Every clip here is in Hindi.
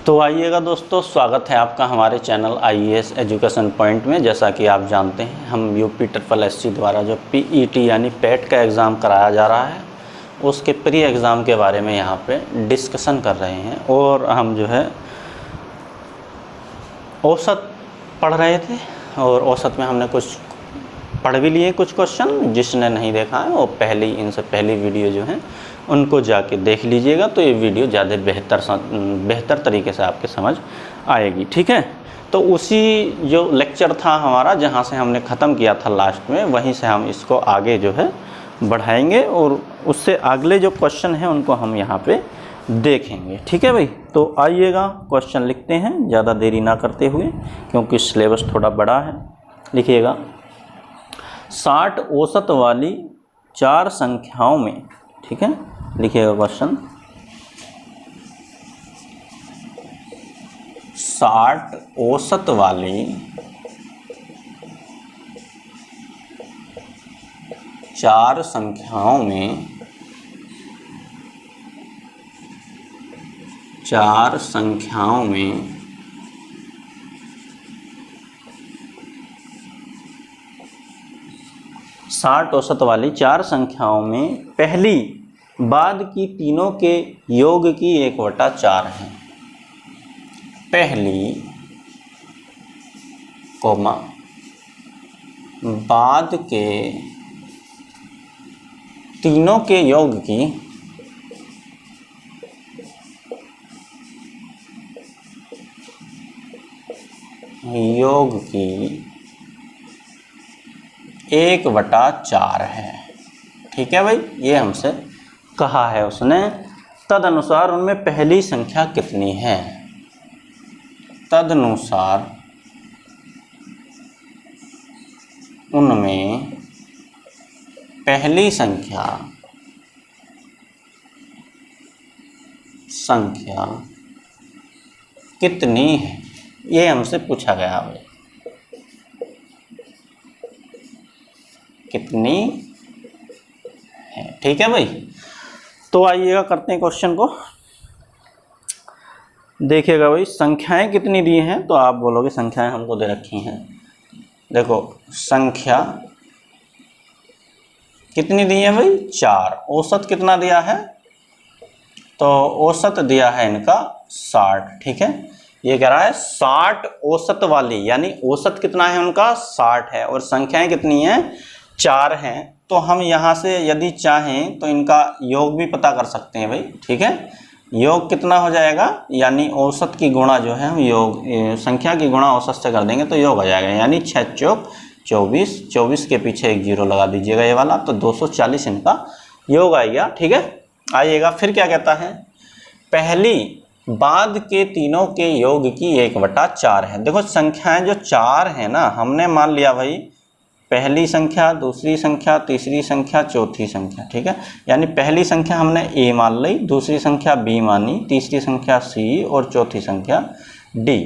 तो आइएगा दोस्तों, स्वागत है आपका हमारे चैनल आईएएस एजुकेशन पॉइंट में। जैसा कि आप जानते हैं, हम UP-SSC द्वारा जो PET यानी पेट का एग्ज़ाम कराया जा रहा है उसके प्री एग्ज़ाम के बारे में यहाँ पे डिस्कशन कर रहे हैं। और हम जो है औसत पढ़ रहे थे और औसत में हमने कुछ पढ़ भी लिए कुछ क्वेश्चन। जिसने नहीं देखा है वो इनसे पहली वीडियो जो है उनको जाके देख लीजिएगा, तो ये वीडियो ज़्यादा बेहतर तरीके से आपके समझ आएगी। ठीक है, तो उसी जो लेक्चर था हमारा जहाँ से हमने ख़त्म किया था लास्ट में, वहीं से हम इसको आगे जो है बढ़ाएंगे और उससे अगले जो क्वेश्चन हैं उनको हम यहाँ पे देखेंगे। ठीक है भाई, तो आइएगा क्वेश्चन लिखते हैं ज़्यादा देरी ना करते हुए, क्योंकि सिलेबस थोड़ा बड़ा है। लिखिएगा, 60 औसत वाली 4 संख्याओं में, ठीक है, लिखिएगा क्वेश्चन, 60 औसत वाली 4 संख्याओं में, 4 संख्याओं में 60 औसत वाली 4 संख्याओं में पहली बाद की तीनों के योग की 1/4 है। पहली कोमा बाद के तीनों के योग की 1/4 है। ठीक है भाई, ये हमसे कहा है उसने। तदनुसार उनमें पहली संख्या कितनी है? तदनुसार उनमें पहली संख्या कितनी है, ये हमसे पूछा गया भाई। कितनी है? ठीक है भाई, तो आइएगा करते हैं क्वेश्चन को। देखिएगा भाई, संख्याएं कितनी दी हैं, तो आप बोलोगे संख्याएं हमको दे रखी हैं। देखो, संख्या कितनी दी है भाई? 4। औसत कितना दिया है? तो औसत दिया है इनका 60। ठीक है, ये कह रहा है 60 औसत वाली, यानी औसत कितना है उनका? 60 है। और संख्याएं कितनी हैं? 4 हैं। तो हम यहाँ से यदि चाहें तो इनका योग भी पता कर सकते हैं भाई। ठीक है, योग कितना हो जाएगा, यानी औसत की गुणा जो है हम योग संख्या की गुणा औसत से कर देंगे तो योग हो जाएगा। यानी 6 चौक 24, 24 के पीछे एक 0 लगा दीजिएगा ये वाला, तो 240 इनका योग आएगा। ठीक है, आइएगा फिर क्या कहता है, पहली बाद के तीनों के योग की 1/4 है। देखो, संख्याएं जो 4 है ना, हमने मान लिया भाई पहली संख्या, दूसरी संख्या, तीसरी संख्या, चौथी संख्या। ठीक है, यानी पहली संख्या हमने A मान ली, दूसरी संख्या B मानी, तीसरी संख्या C और चौथी संख्या D।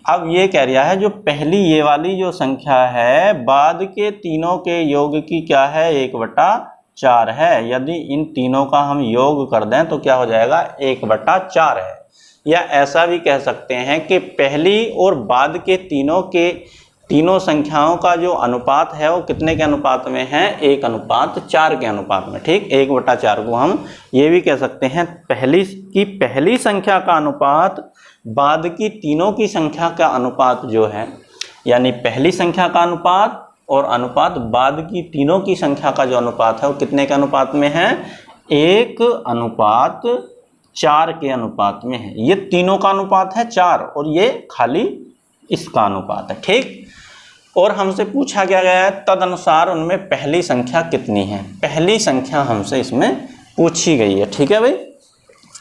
अब ये कह रहा है जो पहली ये वाली जो संख्या है, बाद के तीनों के योग की क्या है? 1/4 है। यदि इन तीनों का हम योग कर दें तो क्या हो जाएगा? 1/4 है। या ऐसा भी कह सकते हैं कि पहली और बाद के तीनों संख्याओं का जो अनुपात है वो कितने के अनुपात में है? 1/4 के अनुपात में। ठीक, 1/4 को हम ये भी कह सकते हैं पहली संख्या का अनुपात बाद की तीनों की संख्या का अनुपात जो है, यानी पहली संख्या का अनुपात और अनुपात बाद की तीनों की संख्या का जो अनुपात है वो कितने के अनुपात में है? 1/4 के अनुपात में है। ये तीनों का अनुपात है 4 और ये खाली इसका अनुपात है। ठीक, और हमसे पूछा क्या गया है, तदनुसार उनमें पहली संख्या कितनी है? पहली संख्या हमसे इसमें पूछी गई है। ठीक है भाई,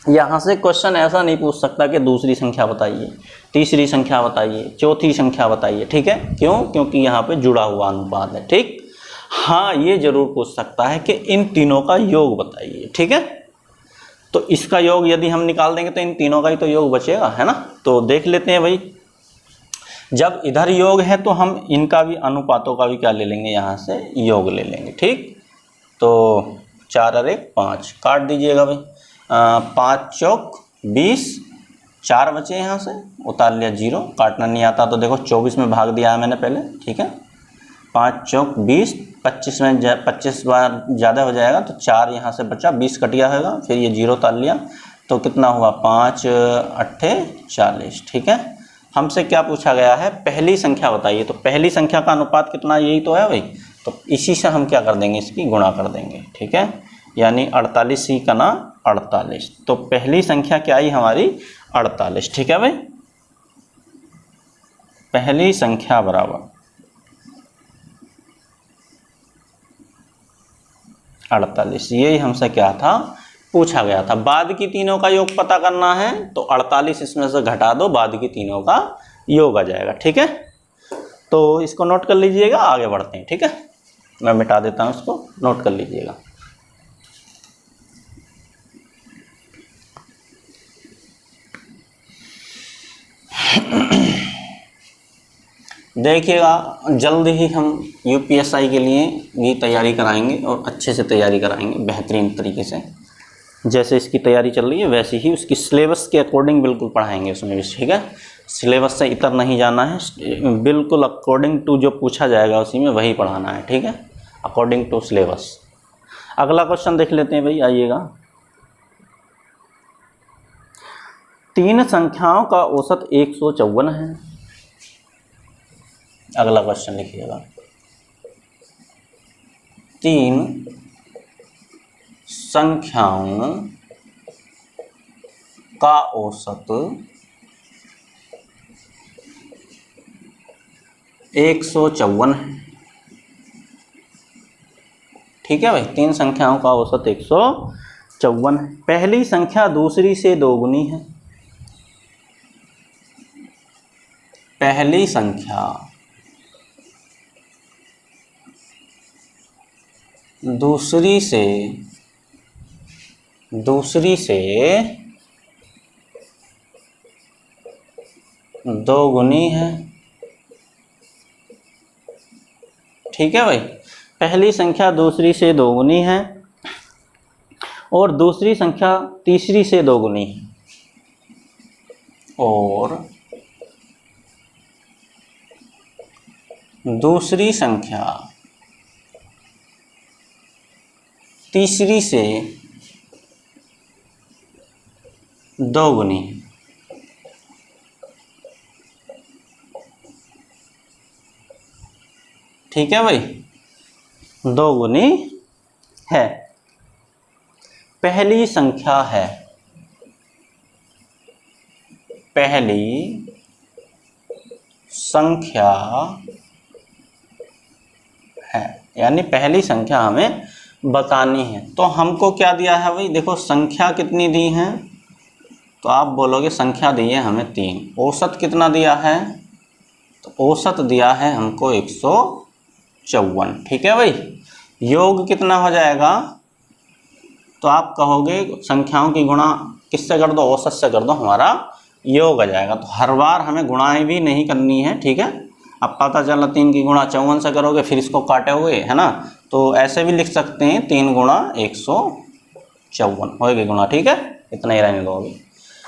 यहाँ से क्वेश्चन ऐसा नहीं पूछ सकता कि दूसरी संख्या बताइए, तीसरी संख्या बताइए, चौथी संख्या बताइए। ठीक है, क्यों? क्योंकि यहाँ पे जुड़ा हुआ अनुपात है। ठीक, हाँ ये जरूर पूछ सकता है कि इन तीनों का योग बताइए। ठीक है, तो इसका योग यदि हम निकाल देंगे तो इन तीनों का ही तो योग बचेगा, है ना। तो देख लेते हैं भाई, जब इधर योग है तो हम इनका भी अनुपातों का भी क्या ले लेंगे, यहाँ से योग ले लेंगे। ठीक, तो 4 और 1 5 काट दीजिएगा भाई, 5 चौक 20, 4 बचे यहाँ से, उतार लिया 0, काटना नहीं आता तो देखो 24 में भाग दिया है मैंने पहले, ठीक है। 5 चौक 20, 25 में 25 बार ज़्यादा हो जाएगा तो 4 यहाँ से बचा, 20 कट गया होगा, फिर ये 0 उतार लिया तो कितना हुआ 5 8 40, ठीक है। हमसे क्या पूछा गया है, पहली संख्या बताइए, तो पहली संख्या का अनुपात कितना, यही तो है भाई, तो इसी से हम क्या कर देंगे, इसकी गुणा कर देंगे, ठीक है। यानी 48 ही का ना 48, तो पहली संख्या क्या आई हमारी 48, ठीक है भाई। पहली संख्या बराबर 48, यही हमसे क्या था, पूछा गया था। बाद की तीनों का योग पता करना है तो 48 इसमें से घटा दो, बाद की तीनों का योग आ जाएगा, ठीक है। तो इसको नोट कर लीजिएगा, आगे बढ़ते हैं, ठीक है। मैं मिटा देता हूं इसको, नोट कर लीजिएगा। देखिएगा जल्द ही हम यूपीएसआई के लिए भी तैयारी कराएंगे और अच्छे से तैयारी कराएंगे, बेहतरीन तरीके से। जैसे इसकी तैयारी चल रही है वैसे ही उसकी सिलेबस के अकॉर्डिंग बिल्कुल पढ़ाएंगे उसमें भी, ठीक है। सिलेबस से इतर नहीं जाना है, बिल्कुल अकॉर्डिंग टू जो पूछा जाएगा उसी में वही पढ़ाना है, ठीक है, अकॉर्डिंग टू सिलेबस। अगला क्वेश्चन देख लेते हैं भाई, आइएगा। 3 संख्याओं का औसत 154 है। अगला क्वेश्चन लिखिएगा, 3 संख्याओं का औसत 154 है, ठीक है भाई। 3 संख्याओं का औसत 154 है। पहली संख्या दूसरी से दोगुनी है। पहली संख्या दूसरी से दोगुनी है, ठीक है भाई। पहली संख्या दूसरी से दोगुनी है और दूसरी संख्या तीसरी से दोगुनी है, और दूसरी संख्या तीसरी से दोगुनी, ठीक है भाई, दोगुनी है। पहली संख्या है, पहली संख्या है, यानी पहली संख्या हमें बतानी है। तो हमको क्या दिया है भाई, देखो संख्या कितनी दी है, तो आप बोलोगे संख्या दी है हमें 3, औसत कितना दिया है, तो औसत दिया है हमको 154, ठीक है भाई। योग कितना हो जाएगा, तो आप कहोगे संख्याओं की गुणा किससे कर दो, औसत से कर दो, हमारा योग आ जाएगा। तो हर बार हमें गुणाएं भी नहीं करनी है, ठीक है। अब पता चला 3 की गुणा 54 से करोगे, फिर इसको काटोगे, है ना, तो ऐसे भी लिख सकते हैं 3 गुणा 154 होगी गुणा, ठीक है। इतना ही रहने दो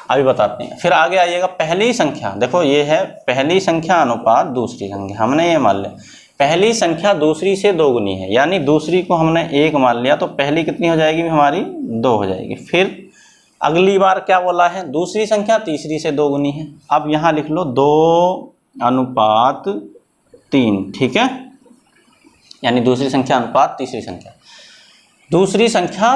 अभी बताते हैं। फिर आगे आइएगा, पहली संख्या, देखो ये है पहली संख्या अनुपात दूसरी संख्या, हमने ये मान लिया पहली संख्या दूसरी से दोगुनी है, यानी दूसरी को हमने 1 मान लिया तो पहली कितनी हो जाएगी हमारी 2 हो जाएगी। फिर अगली बार क्या बोला है, दूसरी संख्या तीसरी से दोगुनी है। अब यहाँ लिख लो 2:3, ठीक है, यानी दूसरी संख्या अनुपात तीसरी संख्या। दूसरी संख्या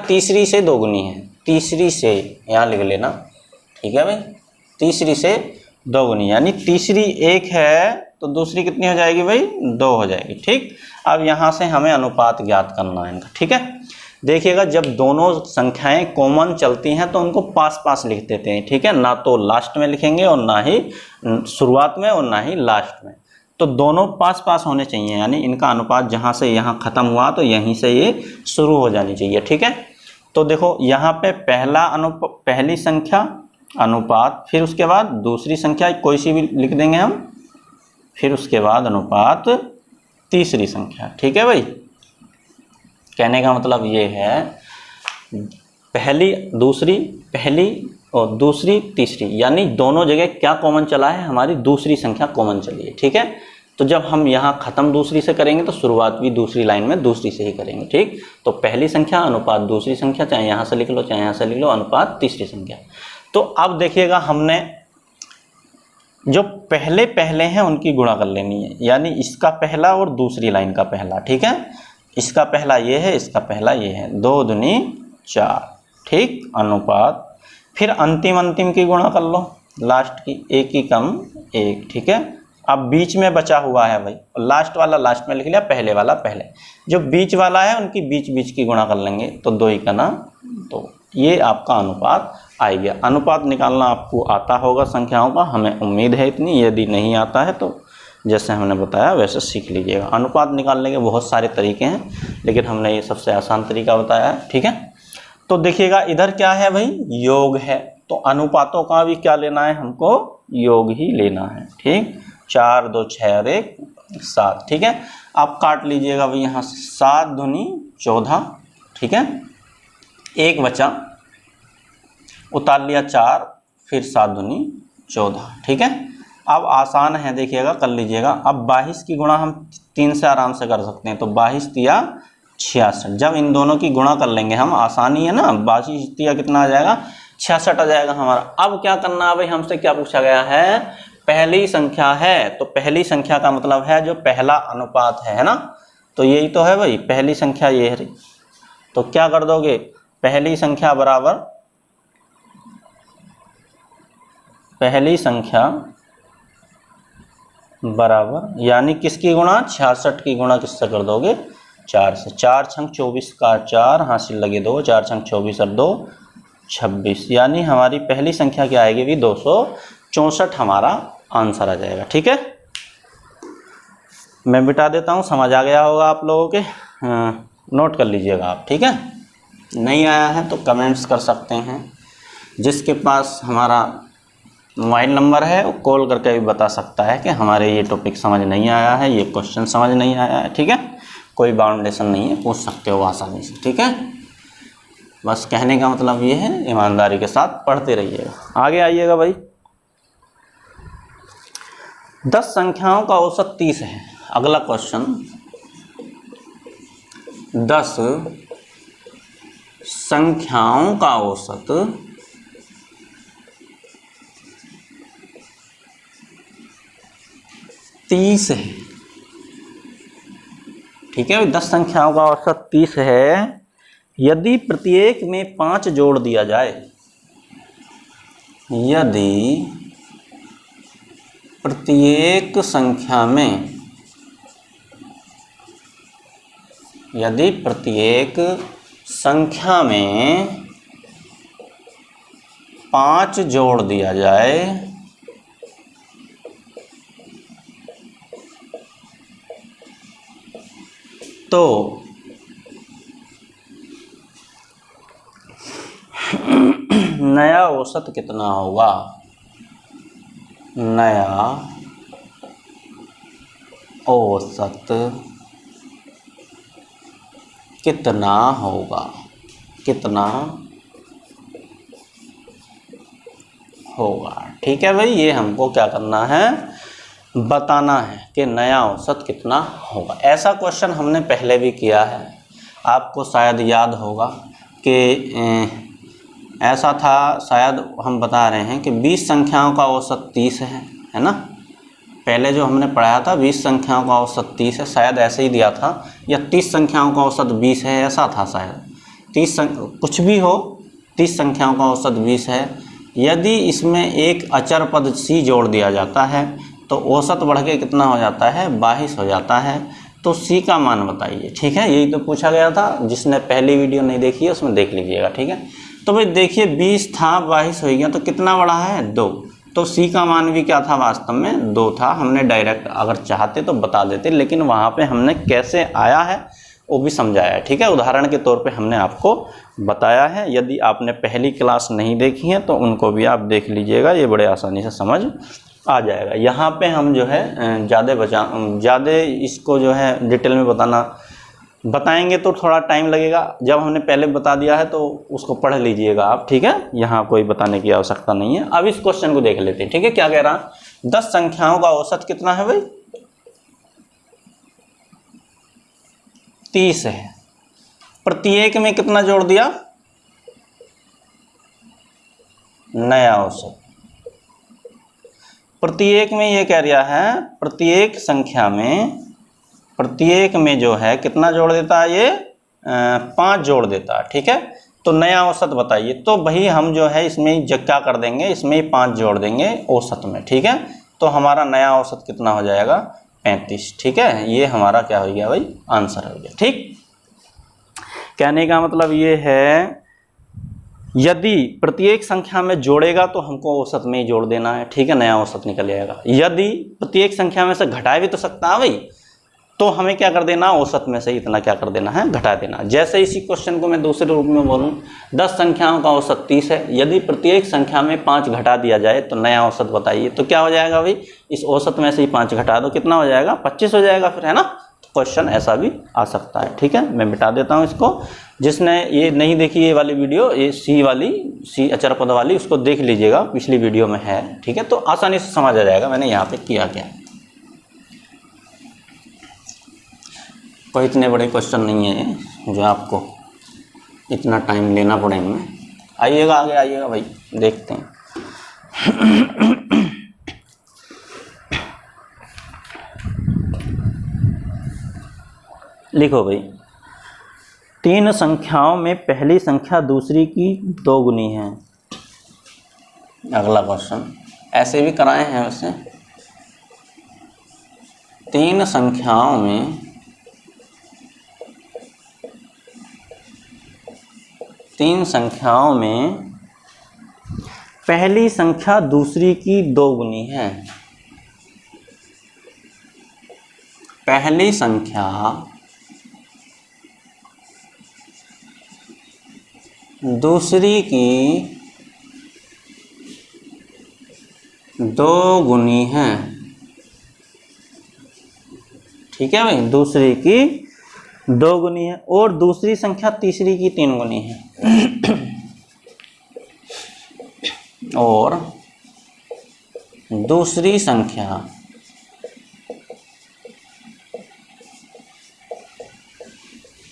तीसरी से दोगुनी है, तीसरी से यहाँ लिख लेना, ठीक है भाई, तीसरी से दोगुनी, यानी तीसरी 1 है तो दूसरी कितनी हो जाएगी भाई 2 हो जाएगी, ठीक। अब यहाँ से हमें अनुपात ज्ञात करना है इनका, ठीक है। देखिएगा जब दोनों संख्याएं कॉमन चलती हैं तो उनको पास पास लिख देते हैं, ठीक है, ना तो लास्ट में लिखेंगे और ना ही शुरुआत में और ना ही लास्ट में, तो दोनों पास पास होने चाहिए, यानी इनका अनुपात जहाँ से यहाँ ख़त्म हुआ तो यहीं से ये शुरू हो जानी चाहिए, ठीक है। तो देखो यहाँ पे पहली संख्या अनुपात, फिर उसके बाद दूसरी संख्या कोई सी भी लिख देंगे हम, फिर उसके बाद अनुपात तीसरी संख्या, ठीक है भाई। कहने का मतलब ये है पहली और दूसरी तीसरी, यानी दोनों जगह क्या कॉमन चला है, हमारी दूसरी संख्या कॉमन चली है। ठीक है, तो जब हम यहाँ ख़त्म दूसरी से करेंगे तो शुरुआत भी दूसरी लाइन में दूसरी से ही करेंगे। ठीक, तो पहली संख्या अनुपात दूसरी संख्या, चाहे यहाँ से लिख लो चाहे यहाँ से लिख लो, अनुपात तीसरी संख्या। तो अब देखिएगा, हमने जो पहले पहले हैं उनकी गुणा कर लेनी है, यानी इसका पहला और दूसरी लाइन का पहला। ठीक है, इसका पहला ये है, इसका पहला ये है, 2 दूनी 4। ठीक, अनुपात, फिर अंतिम की गुणा कर लो, लास्ट की, 1 की कम 1। ठीक है, अब बीच में बचा हुआ है भाई, लास्ट वाला लास्ट में लिख लिया, पहले वाला पहले, जो बीच वाला है उनकी बीच की गुणा कर लेंगे, तो 2 ही का ना 2। ये आपका अनुपात आ गया। अनुपात निकालना आपको आता होगा संख्याओं का, हमें उम्मीद है इतनी। यदि नहीं आता है तो जैसे हमने बताया वैसे सीख लीजिएगा। अनुपात निकालने के बहुत सारे तरीके हैं, लेकिन हमने ये सबसे आसान तरीका बताया है। ठीक है, तो देखिएगा इधर क्या है भाई, योग है, तो अनुपातों का भी क्या लेना है, हमको योग ही लेना है। ठीक, 4 2 6 और 1 7। ठीक है, आप काट लीजिएगा भाई यहाँ से, 7 दूनी 14। ठीक है, 1 बचा, उतार लिया 4, फिर 7 दूनी 14। ठीक है, अब आसान है, देखिएगा कर लीजिएगा। अब 22 की गुणा हम 3 से आराम से कर सकते हैं, तो 22 तिया 66। जब इन दोनों की गुणा कर लेंगे हम, आसानी है ना, 22 तिया कितना आ जाएगा, 66 आ जाएगा हमारा। अब क्या करना है भाई, हमसे क्या पूछा गया है, पहली संख्या है, तो पहली संख्या का मतलब है जो पहला अनुपात है ना, तो यही तो है भाई, पहली संख्या ये है। तो क्या कर दोगे, पहली संख्या बराबर यानी किसकी गुणा, 66 की गुणा किससे कर दोगे, 4 से। 4 छंग 24 का 4, हासिल लगे 2, 4 छंग 24 और 2 26, यानी हमारी पहली संख्या क्या आएगी भी, 264 हमारा आंसर आ जाएगा। ठीक है, मैं बिटा देता हूँ, समझ आ गया होगा आप लोगों के, नोट कर लीजिएगा आप। ठीक है, नहीं आया है तो कमेंट्स कर सकते हैं। जिसके पास हमारा मोबाइल नंबर है वो कॉल करके भी बता सकता है कि हमारे ये टॉपिक समझ नहीं आया है, ये क्वेश्चन समझ नहीं आया है। ठीक है, कोई बाउंडेशन नहीं है, पूछ सकते हो आसानी से। ठीक है, बस कहने का मतलब ये है, ईमानदारी के साथ पढ़ते रहिएगा। आगे आइएगा भाई, 10 संख्याओं का औसत 30 है। अगला क्वेश्चन, 10 संख्याओं का औसत 30 है। ठीक है, 10 संख्याओं का औसत 30 है। यदि प्रत्येक में 5 जोड़ दिया जाए, यदि प्रत्येक संख्या में 5 जोड़ दिया जाए, तो नया औसत कितना होगा, नया औसत कितना होगा, ठीक है भाई, ये हमको क्या करना है, बताना है कि नया औसत कितना होगा। ऐसा क्वेश्चन हमने पहले भी किया है, आपको शायद याद होगा कि ऐसा था, शायद हम बता रहे हैं कि 20 संख्याओं का औसत 30 है ना। पहले जो हमने पढ़ाया था 20 संख्याओं का औसत 30 है, शायद ऐसे ही दिया था, या 30 संख्याओं का औसत 20 है, ऐसा था शायद। 30 कुछ भी हो, 30 संख्याओं का औसत 20 है। यदि इसमें एक अचर पद सी जोड़ दिया जाता है तो औसत बढ़ के कितना हो जाता है, 22 हो जाता है। तो सी का मान बताइए। ठीक है, यही तो पूछा गया था। जिसने पहली वीडियो नहीं देखी है उसमें देख लीजिएगा। ठीक है, तो भाई देखिए 20 था 22 हो गया, तो कितना बढ़ा है, 2। तो सी का मान भी क्या था, वास्तव में 2 था। हमने डायरेक्ट अगर चाहते तो बता देते, लेकिन वहाँ पे हमने कैसे आया है वो भी समझाया। ठीक है, उदाहरण के तौर पे हमने आपको बताया है। यदि आपने पहली क्लास नहीं देखी है तो उनको भी आप देख लीजिएगा, ये बड़े आसानी से समझ आ जाएगा। यहाँ पे हम जो है ज़्यादा इसको जो है डिटेल में बताना बताएंगे तो थोड़ा टाइम लगेगा, जब हमने पहले बता दिया है तो उसको पढ़ लीजिएगा आप, ठीक है। यहाँ कोई बताने की आवश्यकता नहीं है। अब इस क्वेश्चन को देख लेते हैं, ठीक है। क्या कह रहा है, 10 संख्याओं का औसत कितना है भाई, 30 है। प्रत्येक में कितना जोड़ दिया, नया औसत। प्रत्येक में ये कह रहा है, प्रत्येक संख्या में, प्रत्येक में जो है कितना जोड़ देता है ये, 5 जोड़ देता है, ठीक है। तो नया औसत बताइए। तो भाई हम जो है इसमें क्या कर देंगे, इसमें 5 जोड़ देंगे औसत में, ठीक है। तो हमारा नया औसत कितना हो जाएगा, 35, ठीक है। ये हमारा क्या हो गया भाई, आंसर हो गया, ठीक। कहने का मतलब ये है, यदि प्रत्येक संख्या में जोड़ेगा तो हमको औसत में ही जोड़ देना है, ठीक है, नया औसत निकल जाएगा। यदि प्रत्येक संख्या में से घटा भी तो सकता है भाई, तो हमें क्या कर देना, औसत में से इतना क्या कर देना है, घटा देना। जैसे इसी क्वेश्चन को मैं दूसरे रूप में बोलूं, 10 संख्याओं का औसत 30 है, यदि प्रत्येक संख्या में 5 घटा दिया जाए तो नया औसत बताइए। तो क्या हो जाएगा भाई, इस औसत में से ही 5 घटा दो, कितना हो जाएगा, 25 हो जाएगा फिर, है ना। क्वेश्चन ऐसा भी आ सकता है, ठीक है। मैं मिटा देता हूँ इसको। जिसने ये नहीं देखी ये वाली वीडियो, ये सी अचर पद वाली, उसको देख लीजिएगा, पिछली वीडियो में है, ठीक है। तो आसानी से समझ आ जाएगा मैंने यहाँ पे किया क्या। कोई इतने बड़े क्वेश्चन नहीं है जो आपको इतना टाइम लेना पड़े इनमें। आइएगा आगे, आइएगा भाई, देखते हैं। लिखो भाई, 3 संख्याओं में पहली संख्या दूसरी की 2 गुनी है। अगला क्वेश्चन ऐसे भी कराए हैं वैसे। 3 संख्याओं में, 3 संख्याओं में पहली संख्या दूसरी की 2 गुनी है। पहली संख्या दूसरी की 2 गुनी है, ठीक है भाई, दूसरी की 2 गुनी है। और दूसरी संख्या तीसरी की 3 गुनी है। और दूसरी संख्या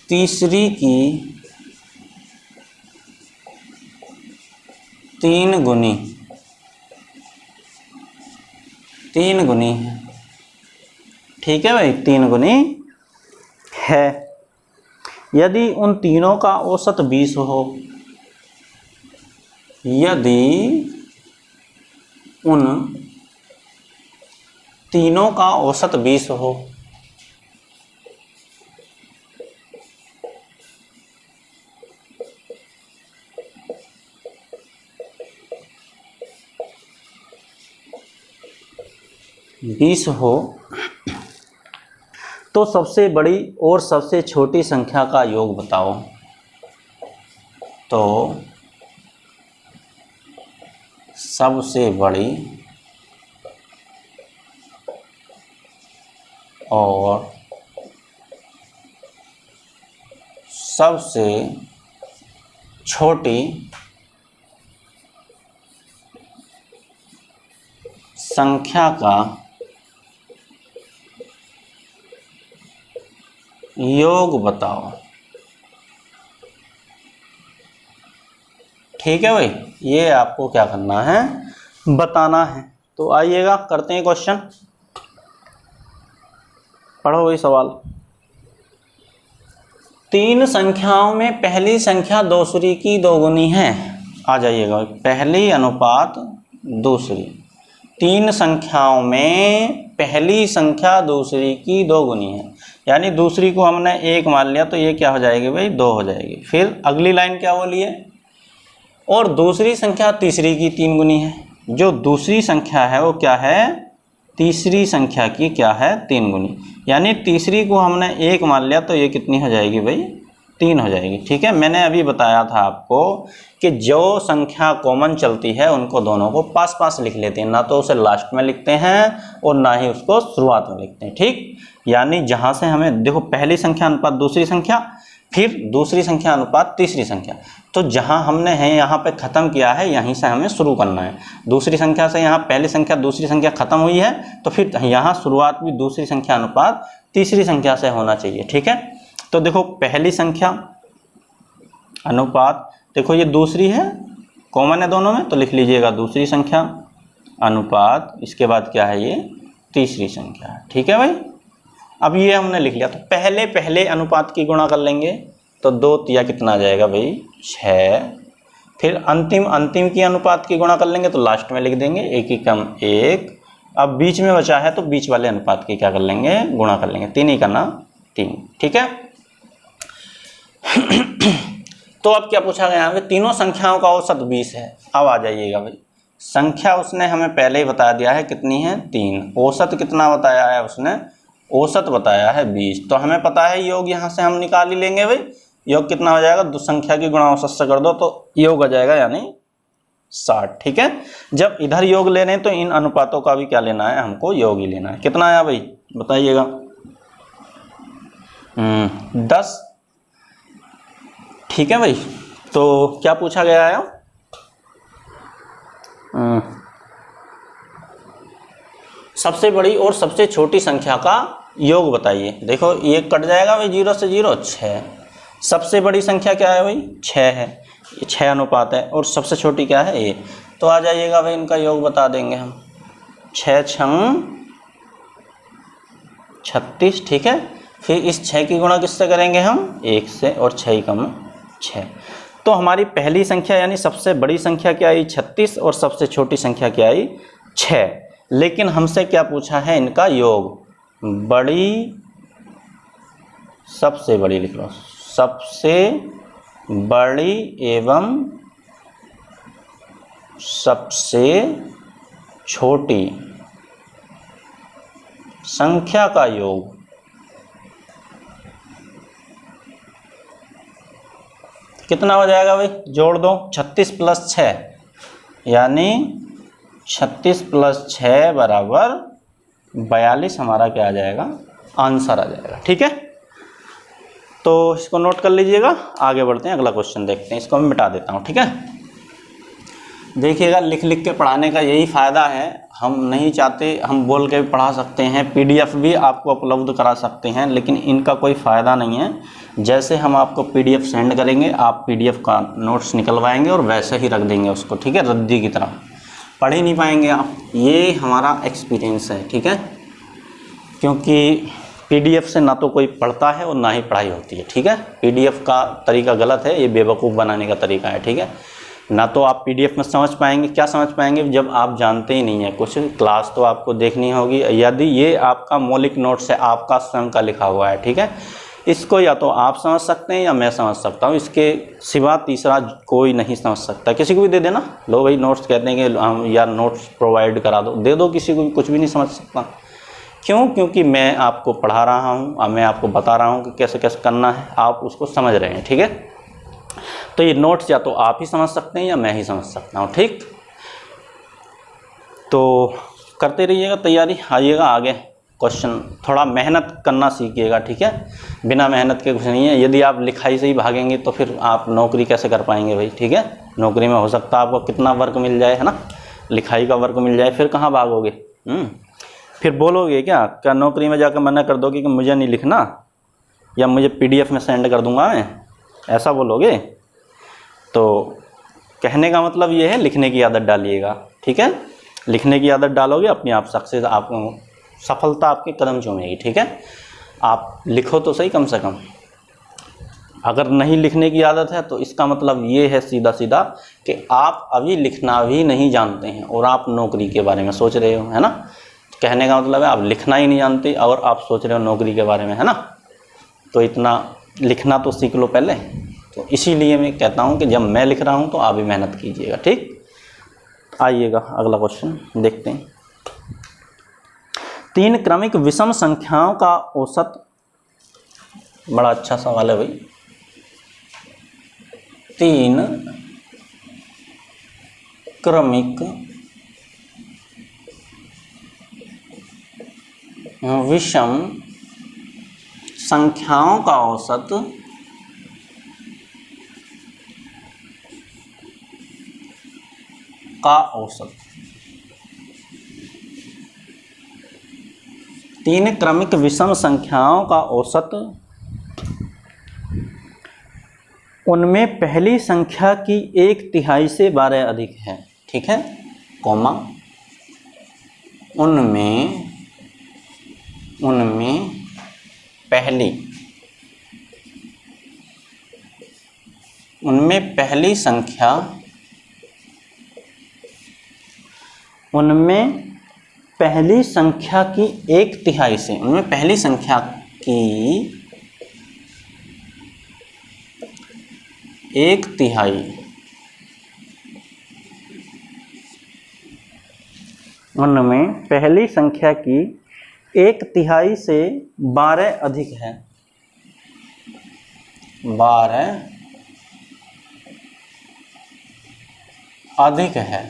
तीसरी की 3 गुनी, 3 गुनी है, ठीक है भाई, 3 गुनी है। यदि उन तीनों का औसत 20 हो, यदि उन तीनों का औसत 20 हो, तो सबसे बड़ी और सबसे छोटी संख्या का योग बताओ। तो सबसे बड़ी और सबसे छोटी संख्या का योग बताओ, ठीक है भाई। ये आपको क्या करना है, बताना है। तो आइएगा करते हैं क्वेश्चन, पढ़ो वही सवाल। 3 संख्याओं में पहली संख्या दूसरी की 2 गुनी है। आ जाइएगा, पहली अनुपात दूसरी। 3 संख्याओं में पहली संख्या दूसरी की 2 गुनी है, यानी दूसरी को हमने 1 मान लिया तो ये क्या हो जाएगी भाई, 2 हो जाएगी। फिर अगली लाइन क्या बोली है, और दूसरी संख्या तीसरी की 3 गुनी है। जो दूसरी संख्या है वो क्या है, तीसरी संख्या की क्या है, 3 गुनी। यानी तीसरी को हमने 1 मान लिया तो ये कितनी हो जाएगी भाई, 3 हो जाएगी। ठीक है, मैंने अभी बताया था आपको कि जो संख्या कॉमन चलती है उनको दोनों को पास पास लिख लेते हैं, ना तो उसे लास्ट में लिखते हैं और ना ही उसको शुरुआत में लिखते हैं। ठीक, यानी जहाँ से हमें देखो पहली संख्या अनुपात दूसरी संख्या, फिर दूसरी संख्या अनुपात तीसरी संख्या, तो जहाँ हमने है यहाँ पे ख़त्म किया है यहीं से हमें शुरू करना है। दूसरी संख्या से यहाँ पहली संख्या दूसरी संख्या ख़त्म हुई है तो फिर यहाँ शुरुआत भी दूसरी संख्या अनुपात तीसरी संख्या से होना चाहिए। ठीक है, तो देखो पहली संख्या अनुपात, देखो ये दूसरी है, कॉमन है दोनों में, तो लिख लीजिएगा दूसरी संख्या अनुपात, इसके बाद क्या है ये तीसरी संख्या है। ठीक है भाई, अब ये हमने लिख लिया, तो पहले पहले अनुपात की गुणा कर लेंगे तो 2 तिया कितना आ जाएगा भाई 6, फिर अंतिम की अनुपात की गुणा कर लेंगे तो लास्ट में लिख देंगे 1 ही कम 1, अब बीच में बचा है तो बीच वाले अनुपात की क्या कर लेंगे गुणा कर लेंगे, 3 ही करना 3। ठीक है, तो अब क्या पूछा गया है, तीनों संख्याओं का औसत 20 है। अब आ जाइएगा भाई, संख्या उसने हमें पहले ही बता दिया है कितनी है 3, औसत कितना बताया है उसने, औसत बताया है 20, तो हमें पता है योग यहाँ से हम निकाल ही लेंगे भाई। योग कितना हो जाएगा, दो संख्या की गुणा औसत से कर दो तो योग आ जाएगा यानी 60। ठीक है, जब इधर योग ले रहे हैं तो इन अनुपातों का भी क्या लेना है, हमको योग ही लेना है। कितना आया भाई बताइएगा, 10। ठीक है भाई, तो क्या पूछा गया है, सबसे बड़ी और सबसे छोटी संख्या का योग बताइए। देखो ये कट जाएगा भाई 0 से 0, 6। सबसे बड़ी संख्या क्या है भाई 6 है, ये 6 अनुपात है, और सबसे छोटी क्या है ये, तो आ जाइएगा भाई इनका योग बता देंगे हम, 6 छंग 36। ठीक है, फिर इस 6 की गुणा किससे करेंगे हम 1 से, और 6 ही कम 6, तो हमारी पहली संख्या यानी सबसे बड़ी संख्या क्या आई 36 और सबसे छोटी संख्या क्या आई 6। लेकिन हमसे क्या पूछा है इनका योग, बड़ी सबसे बड़ी लिख लो, सबसे बड़ी एवं सबसे छोटी संख्या का योग। कितना हो जाएगा भाई, जोड़ दो, 36 + 6 यानी 36 + 6 बराबर 42 हमारा क्या आ जाएगा, आंसर आ जाएगा। ठीक है, तो इसको नोट कर लीजिएगा, आगे बढ़ते हैं, अगला क्वेश्चन देखते हैं। इसको मैं मिटा देता हूँ। ठीक है, देखिएगा लिख लिख के पढ़ाने का यही फ़ायदा है, हम नहीं चाहते, हम बोल के भी पढ़ा सकते हैं, PDF भी आपको उपलब्ध करा सकते हैं, लेकिन इनका कोई फ़ायदा नहीं है। जैसे हम आपको PDF सेंड करेंगे, आप PDF का नोट्स निकलवाएंगे और वैसे ही रख देंगे उसको। ठीक है, रद्दी की तरह पढ़ ही नहीं पाएंगे आप, ये हमारा एक्सपीरियंस है। ठीक है, क्योंकि PDF से ना तो कोई पढ़ता है और ना ही पढ़ाई होती है। ठीक है, PDF का तरीका गलत है, ये बेवकूफ़ बनाने का तरीका है। ठीक है, ना तो आप PDF में समझ पाएंगे, क्या समझ पाएंगे जब आप जानते ही नहीं है कुछ, क्लास तो आपको देखनी होगी। यदि ये आपका मौलिक नोट्स है, आपका स्वयं का लिखा हुआ है, ठीक है, इसको या तो आप समझ सकते हैं या मैं समझ सकता हूँ, इसके सिवा तीसरा कोई नहीं समझ सकता। किसी को भी दे देना, लो भाई नोट्स कहते हैं कि हम यार नोट्स प्रोवाइड करा दो, दे दो, किसी को भी कुछ भी नहीं समझ सकता। क्यों? क्योंकि मैं आपको पढ़ा रहा हूँ और मैं आपको बता रहा हूँ कि कैसे कैसे करना है, आप उसको समझ रहे हैं। ठीक है, तो ये नोट्स या तो आप ही समझ सकते हैं या मैं ही समझ सकता हूँ। ठीक, तो करते रहिएगा तैयारी, आइएगा आगे क्वेश्चन, थोड़ा मेहनत करना सीखिएगा। ठीक है, बिना मेहनत के कुछ नहीं है। यदि आप लिखाई से ही भागेंगे तो फिर आप नौकरी कैसे कर पाएंगे भाई। ठीक है, नौकरी में हो सकता है आपको कितना वर्क मिल जाए, है ना, लिखाई का वर्क मिल जाए, फिर कहाँ भागोगे। फिर बोलोगे क्या नौकरी में जाकर मना कर दोगे कि मुझे नहीं लिखना, या मुझे PDF में सेंड कर दूंगा मैं, ऐसा बोलोगे। तो कहने का मतलब ये है, लिखने की आदत डालिएगा। ठीक है, लिखने की आदत डालोगे, अपने आप सक्सेस, आपको सफलता आपके कदम चूमेगी। ठीक है, आप लिखो तो सही कम से कम। अगर नहीं लिखने की आदत है तो इसका मतलब ये है सीधा सीधा कि आप अभी लिखना भी नहीं जानते हैं और आप नौकरी के बारे में सोच रहे हो, है ना। कहने का मतलब है आप लिखना ही नहीं जानते और आप सोच रहे हो नौकरी के बारे में, है ना। तो इतना लिखना तो सीख लो पहले। तो इसीलिए मैं कहता हूँ कि जब मैं लिख रहा हूँ तो आप भी मेहनत कीजिएगा। ठीक, आइएगा अगला क्वेश्चन देखते हैं। 3 क्रमिक विषम संख्याओं का औसत, बड़ा अच्छा सवाल है भाई। तीन क्रमिक विषम संख्याओं का औसत तीन क्रमिक विषम संख्याओं का औसत उनमें पहली संख्या की 1/3 से 12 अधिक है। ठीक है, कॉमा उनमें पहली संख्या की 1/3 से, उनमें पहली संख्या की 1/3 उनमें पहली संख्या की 1/3 से 12 अधिक है। 12 अधिक है।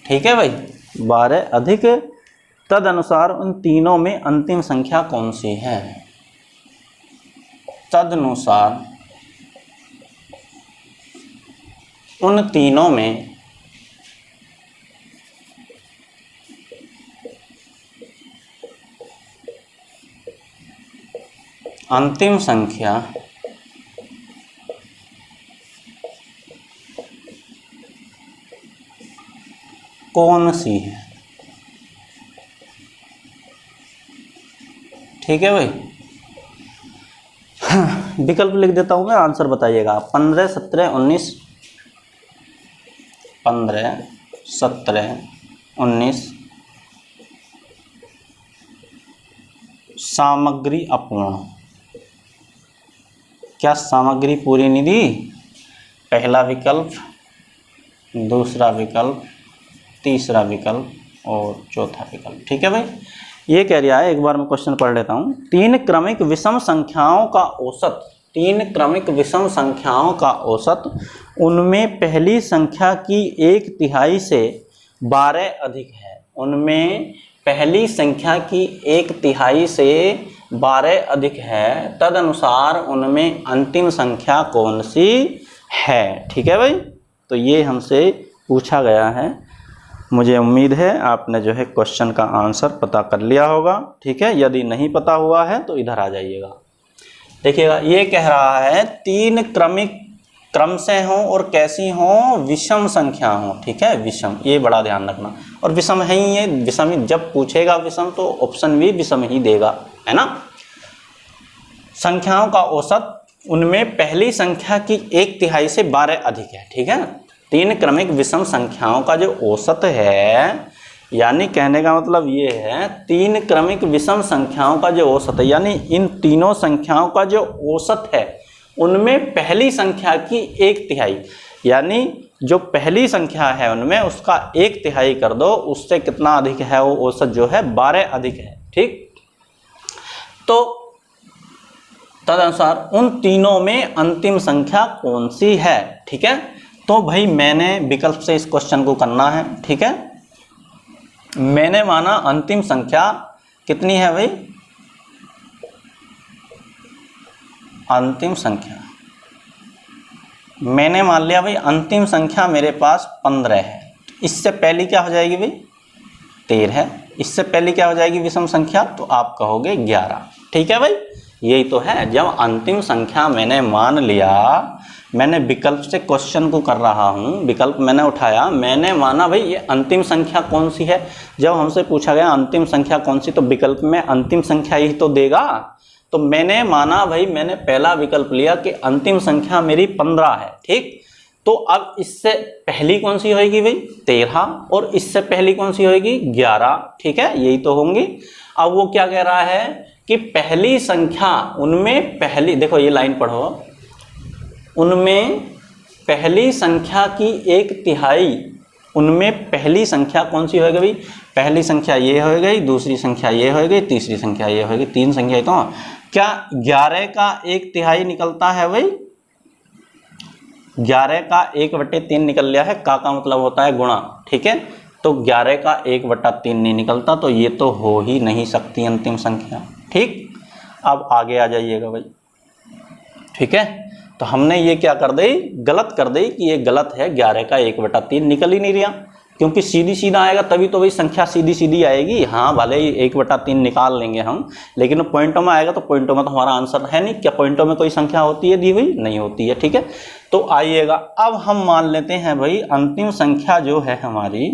ठीक है भाई, 12 अधिक। तदनुसार उन तीनों में अंतिम संख्या कौन सी है? तदनुसार उन तीनों में अंतिम संख्या कौन सी है? ठीक है भाई, विकल्प लिख देता हूं मैं, आंसर बताइएगा। 15, 17, 19, 15, 17, 19 सामग्री अपूर्ण। क्या सामग्री पूरी नहीं दी? पहला विकल्प, दूसरा विकल्प, तीसरा विकल्प और चौथा विकल्प। ठीक है भाई, ये कह रहा है, एक बार मैं क्वेश्चन पढ़ लेता हूँ। तीन क्रमिक विषम संख्याओं का औसत उनमें पहली संख्या की 1/3 से 12 अधिक है। उनमें पहली संख्या की 1/3 से 12 अधिक है। तदनुसार उनमें अंतिम संख्या कौन सी है? ठीक है भाई, तो ये हमसे पूछा गया है। मुझे उम्मीद है आपने जो है क्वेश्चन का आंसर पता कर लिया होगा। ठीक है, यदि नहीं पता हुआ है तो इधर आ जाइएगा। देखिएगा, ये कह रहा है तीन क्रमिक क्रम से हों और कैसी हों? विषम संख्या हो। ठीक है, विषम, ये बड़ा ध्यान रखना। और विषम है ही, ये विषम ही, जब पूछेगा विषम तो ऑप्शन भी विषम ही देगा, है ना। संख्याओं का औसत उनमें पहली संख्या की 1/3 से 12 अधिक है। ठीक है, तीन क्रमिक विषम संख्याओं का जो औसत है, यानी कहने का मतलब ये है, तीन क्रमिक विषम संख्याओं का जो औसत है, यानी इन तीनों संख्याओं का जो औसत है, उनमें पहली संख्या की 1/3, यानी जो पहली संख्या है उनमें उसका 1/3 कर दो, उससे कितना अधिक है? वो औसत जो है 12 अधिक है। ठीक, तो तदनुसार उन तीनों में अंतिम संख्या कौन सी है? ठीक है, तो भाई मैंने विकल्प से इस क्वेश्चन को करना है। ठीक है, मैंने माना अंतिम संख्या कितनी है भाई? अंतिम संख्या मैंने मान लिया भाई, अंतिम संख्या मेरे पास 15 है। इससे पहली क्या हो जाएगी भाई? 13 है। इससे पहली क्या हो जाएगी विषम संख्या? तो आप कहोगे 11। ठीक है भाई, यही तो है। जब अंतिम संख्या मैंने मान लिया, मैंने विकल्प से क्वेश्चन को कर रहा हूँ, विकल्प मैंने उठाया, मैंने माना भाई ये अंतिम संख्या कौन सी है। जब हमसे पूछा गया अंतिम संख्या कौन सी, तो विकल्प में अंतिम संख्या ही तो देगा। तो मैंने माना भाई, मैंने पहला विकल्प लिया कि अंतिम संख्या मेरी 15 है। ठीक, तो अब इससे पहली कौन सी होगी भाई? 13, और इससे पहली कौन सी होगी? 11। ठीक है, यही तो होंगी। अब वो क्या कह रहा है कि पहली संख्या उनमें पहली, देखो ये लाइन पढ़ो, उनमें पहली संख्या की 1/3, उनमें पहली संख्या कौन सी होगी भाई? पहली संख्या ये हो गई, दूसरी संख्या ये हो गई, तीसरी संख्या ये होगी, 3 संख्या। तो क्या 11 का 1/3 निकलता है भाई? 11 का 1/3 निकल लिया है, का मतलब होता है गुणा, ठीक है। तो 11 का 1/3 नहीं निकलता, तो ये तो हो ही नहीं सकती अंतिम संख्या, ठीक। अब आगे आ जाइएगा भाई, ठीक है। तो हमने ये क्या कर दी, गलत कर दी कि ये गलत है, 11 का 1/3 निकल ही नहीं रहा, क्योंकि सीधी सीधा आएगा तभी तो भाई संख्या सीधी सीधी आएगी। हाँ भले ही 1/3 निकाल लेंगे हम, लेकिन पॉइंटों में आएगा तो पॉइंटों में तो हमारा आंसर है नहीं। क्या पॉइंटों में कोई संख्या होती है दी हुई? नहीं होती है, ठीक है। तो आइएगा अब हम मान लेते हैं भाई अंतिम संख्या जो है हमारी,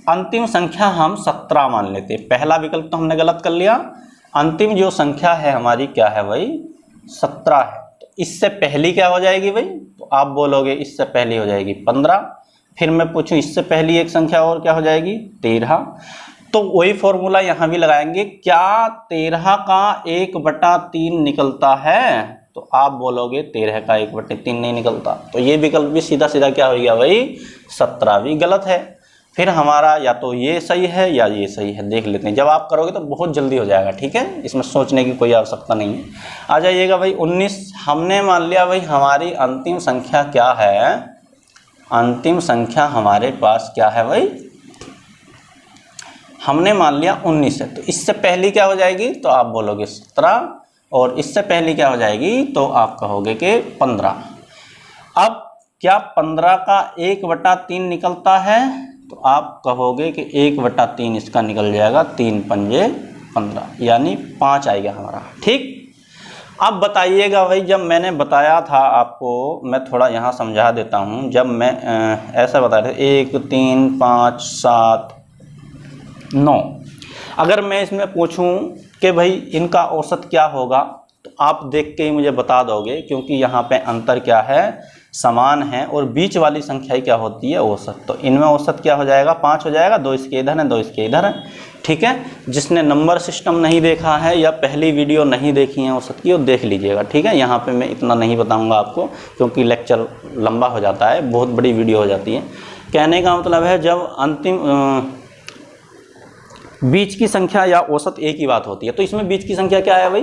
अंतिम संख्या हम 17 मान लेते हैं। पहला विकल्प तो हमने गलत कर लिया। अंतिम जो संख्या है हमारी क्या है भाई, 17 है। तो इससे पहली क्या हो जाएगी भाई, तो आप बोलोगे इससे पहली हो जाएगी 15। फिर मैं पूछूं इससे पहली एक संख्या और क्या हो जाएगी, 13। तो वही फॉर्मूला यहाँ भी लगाएंगे, क्या 13 का 1/3 निकलता है? तो आप बोलोगे 13 का 1/3 नहीं निकलता। तो ये विकल्प भी सीधा सीधा क्या हो गया भाई, 17 भी गलत है। फिर हमारा या तो ये सही है या ये सही है, देख लेते हैं। जब आप करोगे तो बहुत जल्दी हो जाएगा, ठीक है, इसमें सोचने की कोई आवश्यकता नहीं है। आ जाइएगा भाई 19। हमने मान लिया भाई हमारी अंतिम संख्या क्या है, अंतिम संख्या हमारे पास क्या है भाई, हमने मान लिया 19 है। तो इससे पहली क्या हो जाएगी, तो आप बोलोगे 17, और इससे पहली क्या हो जाएगी, तो आप कहोगे कि 15। अब क्या 15 का 1/3 निकलता है? तो आप कहोगे कि 1/3 इसका निकल जाएगा, 3 पंजे 15, यानी 5 आएगा हमारा, ठीक। अब बताइएगा भाई, जब मैंने बताया था आपको, मैं थोड़ा यहाँ समझा देता हूँ। जब मैं ऐसा बताया था 1 3 5 7 9, अगर मैं इसमें पूछूं कि भाई इनका औसत क्या होगा, तो आप देख के ही मुझे बता दोगे, क्योंकि यहाँ पे अंतर क्या है, समान है, और बीच वाली संख्या क्या होती है, औसत। तो इनमें औसत क्या हो जाएगा, 5 हो जाएगा। 2 इसके इधर है, 2 इसके इधर है, ठीक है। जिसने नंबर सिस्टम नहीं देखा है या पहली वीडियो नहीं देखी है औसत की, वो देख लीजिएगा, ठीक है। यहाँ पे मैं इतना नहीं बताऊँगा आपको, क्योंकि लेक्चर लंबा हो जाता है, बहुत बड़ी वीडियो हो जाती है। कहने का मतलब है जब अंतिम बीच की संख्या या औसत एक ही बात होती है। तो इसमें बीच की संख्या क्या है भाई,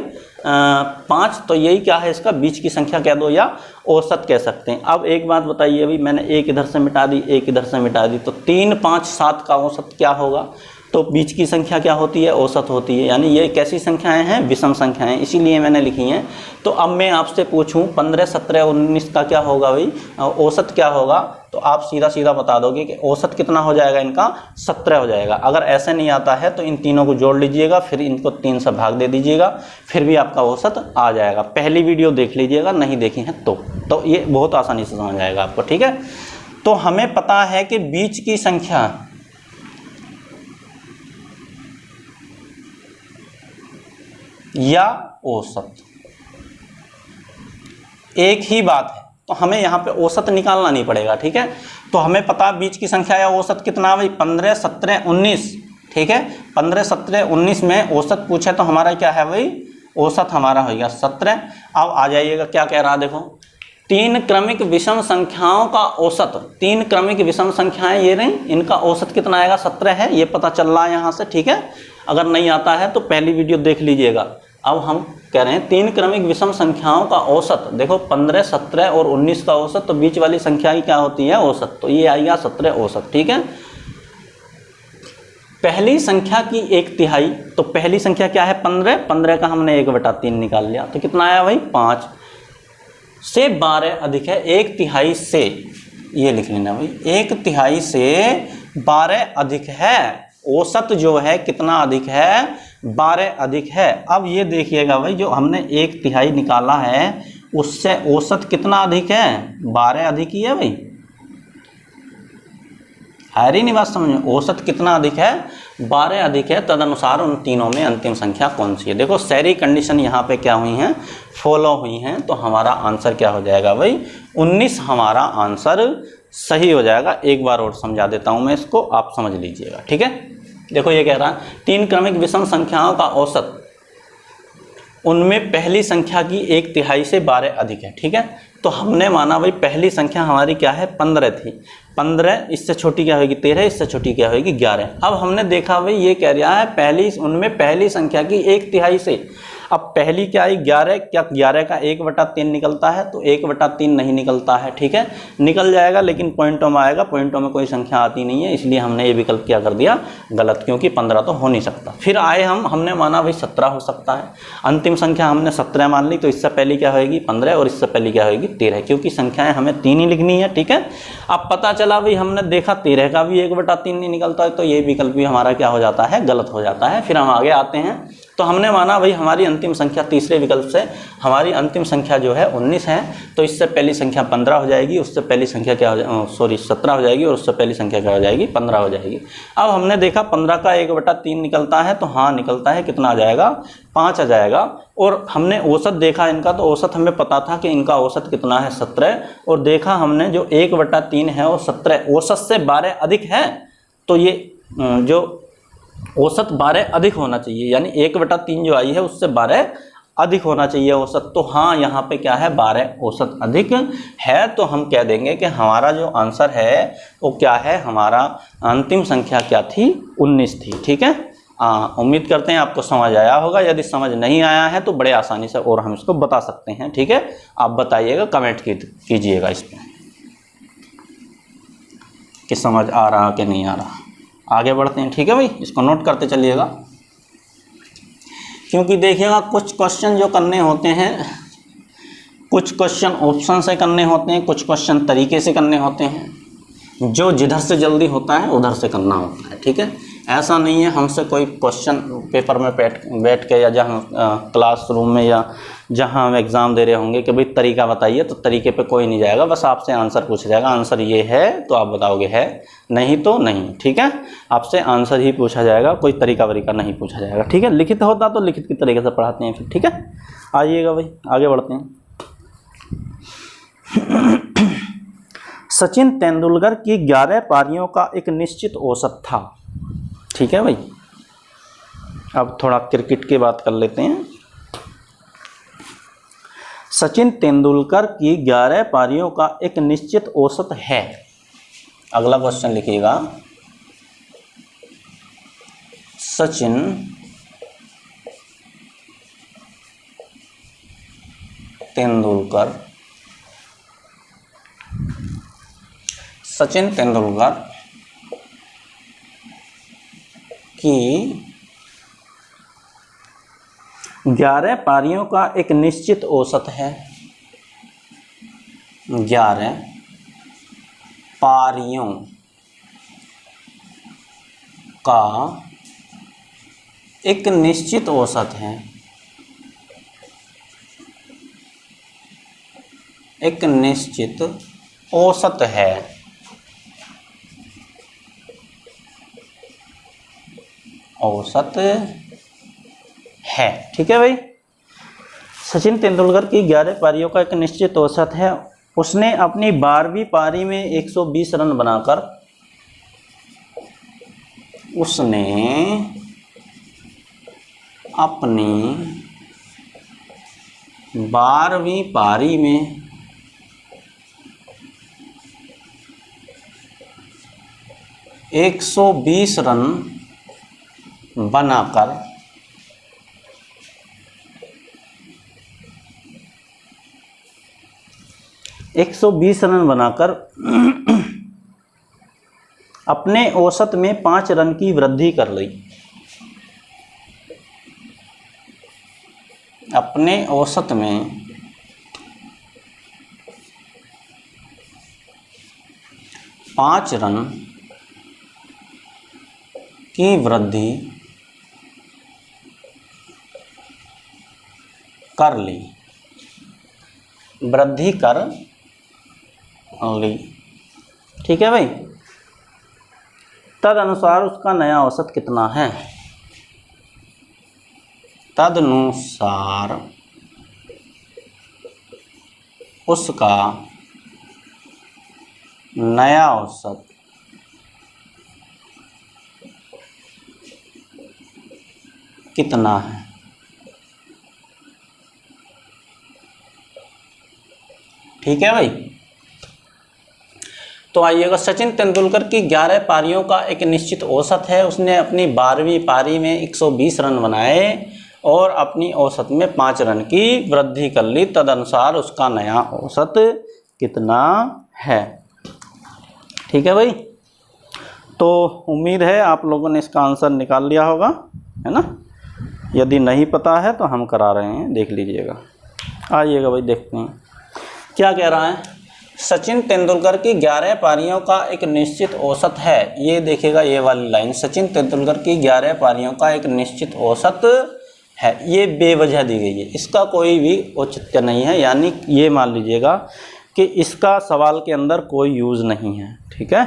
5। तो यही क्या है, इसका बीच की संख्या कह दो या औसत कह सकते हैं। अब एक बात बताइए भाई, मैंने एक इधर से मिटा दी, एक इधर से मिटा दी, तो 3 5 7 का औसत क्या होगा? तो बीच की संख्या क्या होती है, औसत होती है। यानी ये कैसी संख्याएं हैं, विषम संख्याएं, इसीलिए मैंने लिखी हैं। तो अब मैं आपसे पूछूं 15 17 19 का क्या होगा भाई, औसत क्या होगा? तो आप सीधा सीधा बता दोगे कि औसत कितना हो जाएगा इनका, 17 हो जाएगा। अगर ऐसे नहीं आता है तो इन तीनों को जोड़ लीजिएगा, फिर इनको 3 से भाग दे दीजिएगा, फिर भी आपका औसत आ जाएगा। पहली वीडियो देख लीजिएगा, नहीं देखी है तो ये बहुत आसानी से समझ आएगा आपको, ठीक है। तो हमें पता है कि बीच की संख्या या औसत एक ही बात है, तो हमें यहाँ पे औसत निकालना नहीं पड़ेगा, ठीक है। तो हमें पता है बीच की संख्या या औसत कितना भाई, 15 17 19, ठीक है। 15 17 19 में औसत पूछे तो हमारा क्या है भाई, औसत हमारा हो गया 17। अब आ जाइएगा क्या कह रहा, देखो 3 क्रमिक विषम संख्याओं का औसत, 3 क्रमिक विषम संख्याएं ये रही, इनका औसत कितना आएगा, 17 है, ये पता चल रहा है यहाँ से, ठीक है। अगर नहीं आता है तो पहली वीडियो देख लीजिएगा। अब हम कह रहे हैं 3 क्रमिक विषम संख्याओं का औसत, देखो 15 17 और 19 का औसत, तो बीच वाली संख्या की क्या होती है, औसत। तो ये आएगा 17 औसत, ठीक है। पहली संख्या की 1/3, तो पहली संख्या क्या है, 15, 15 का हमने 1/3 निकाल लिया, तो कितना आया भाई, 5 से 12 अधिक है 1/3 से, ये लिख लेना भाई, 1/3 से 12 अधिक है। औसत जो है कितना अधिक है, 12 अधिक है। अब ये देखिएगा भाई, जो हमने 1/3 निकाला है उससे औसत कितना अधिक है, 12 अधिक ही है भाई, है ही नहीं बात समझ में। औसत कितना अधिक है, 12 अधिक है। तदनुसार उन तीनों में अंतिम संख्या कौन सी है। देखो सारी कंडीशन यहाँ पे क्या हुई हैं, फॉलो हुई हैं, तो हमारा आंसर क्या हो जाएगा भाई, 19 हमारा आंसर सही हो जाएगा। एक बार और समझा देता हूँ मैं इसको, आप समझ लीजिएगा, ठीक है। देखो ये कह रहा है 3 क्रमिक विषम संख्याओं का औसत, उनमें पहली संख्या की 1/3 से 12 अधिक है, ठीक है। तो हमने माना भाई पहली संख्या हमारी क्या है, 15 थी, 15 इससे छोटी क्या होगी, 13, इससे छोटी क्या होगी, 11। अब हमने देखा भाई ये कह रहा है उनमें पहली संख्या की 1/3 से, अब पहली क्या आई 11, क्या 11 का 1/3 निकलता है? तो 1/3 नहीं निकलता है, ठीक है, निकल जाएगा लेकिन पॉइंटों में आएगा, पॉइंटों में कोई संख्या आती नहीं है, इसलिए हमने ये विकल्प क्या कर दिया, गलत, क्योंकि 15 तो हो नहीं सकता। फिर आए हमने माना भाई 17 हो सकता है, अंतिम संख्या हमने 17 मान ली, तो इससे पहले क्या होगी 15 और इससे पहले क्या होगी 13, क्योंकि संख्याएं हमें 3 ही लिखनी है, ठीक है। अब पता चला भाई हमने देखा 13 का भी 1/3 नहीं निकलता है, तो ये विकल्प भी हमारा क्या हो जाता है, गलत हो जाता है। फिर हम आगे आते हैं, तो हमने माना भाई हमारी अंतिम संख्या तीसरे विकल्प से हमारी अंतिम संख्या जो है 19 है, तो इससे पहली संख्या 15 हो जाएगी, उससे पहली संख्या क्या हो 17 हो जाएगी, और उससे पहली संख्या क्या हो जाएगी 15 हो जाएगी। अब हमने देखा 15 का 1/3 निकलता है, तो हाँ निकलता है, कितना आ जाएगा 5 आ जाएगा। और हमने औसत देखा इनका, तो औसत हमें पता था कि इनका औसत कितना है 17, और देखा हमने जो 1/3 है वो 17 औसत से 12 अधिक है, तो ये जो औसत 12 अधिक होना चाहिए, यानी 1/3 जो आई है उससे 12 अधिक होना चाहिए औसत। तो हाँ यहाँ पे क्या है 12 औसत अधिक है, तो हम कह देंगे कि हमारा जो आंसर है वो क्या है, हमारा अंतिम संख्या क्या थी 19 थी, ठीक है। उम्मीद करते हैं आपको समझ आया होगा, यदि समझ नहीं आया है तो बड़े आसानी से और हम इसको बता सकते हैं, ठीक है। आप बताइएगा, कमेंट कीजिएगा इस पर कि समझ आ रहा कि नहीं आ रहा। आगे बढ़ते हैं, ठीक है भाई, इसको नोट करते चलिएगा, क्योंकि देखिएगा कुछ क्वेश्चन जो करने होते हैं, कुछ क्वेश्चन ऑप्शन से करने होते हैं, कुछ क्वेश्चन तरीके से करने होते हैं, जो जिधर से जल्दी होता है उधर से करना होता है, ठीक है। ऐसा नहीं है हमसे कोई क्वेश्चन पेपर में बैठ के या जहाँ क्लासरूम में या जहाँ हम एग्ज़ाम दे रहे होंगे कि भाई तरीका बताइए, तो तरीके पे कोई नहीं जाएगा, बस आपसे आंसर पूछा जाएगा, आंसर ये है तो आप बताओगे है, नहीं तो नहीं, ठीक है। आपसे आंसर ही पूछा जाएगा, कोई तरीका वरीका नहीं पूछा जाएगा, ठीक है। लिखित होता तो लिखित के तरीके से पढ़ाते हैं फिर, ठीक है। आइएगा भाई आगे बढ़ते हैं। सचिन तेंदुलकर की 11 पारियों का एक निश्चित औसत था, ठीक है भाई। अब थोड़ा क्रिकेट की बात कर लेते हैं। सचिन तेंदुलकर की 11 पारियों का एक निश्चित औसत है। अगला क्वेश्चन लिखिएगा, सचिन तेंदुलकर की 11 पारियों का एक निश्चित औसत है। 11 पारियों का एक निश्चित औसत है, एक निश्चित औसत है। औसत है, ठीक है भाई। सचिन तेंदुलकर की 11 पारियों का एक निश्चित औसत है। उसने अपनी 12वीं पारी में 120 रन बनाकर, उसने अपनी 12वीं पारी में 120 रन बनाकर 120 रन बनाकर अपने औसत में 5 रन की वृद्धि कर ली। अपने औसत में 5 रन की वृद्धि कर ली, वृद्धि कर ली, ठीक है भाई। तदनुसार उसका नया औसत कितना है? तदनुसार उसका नया औसत कितना है? ठीक है भाई। तो आइएगा, सचिन तेंदुलकर की 11 पारियों का एक निश्चित औसत है। उसने अपनी 12वीं पारी में 120 रन बनाए और अपनी औसत में 5 रन की वृद्धि कर ली, तदनुसार उसका नया औसत कितना है। ठीक है भाई, तो उम्मीद है आप लोगों ने इसका आंसर निकाल लिया होगा, है ना। यदि नहीं पता है तो हम करा रहे हैं, देख लीजिएगा। आइएगा भाई, देखते हैं क्या कह रहा है। सचिन तेंदुलकर की 11 पारियों का एक निश्चित औसत है। ये देखिएगा, ये वाली लाइन, सचिन तेंदुलकर की 11 पारियों का एक निश्चित औसत है, ये बेवजह दी गई है, इसका कोई भी औचित्य नहीं है। यानी ये मान लीजिएगा कि इसका सवाल के अंदर कोई यूज़ नहीं है। ठीक है,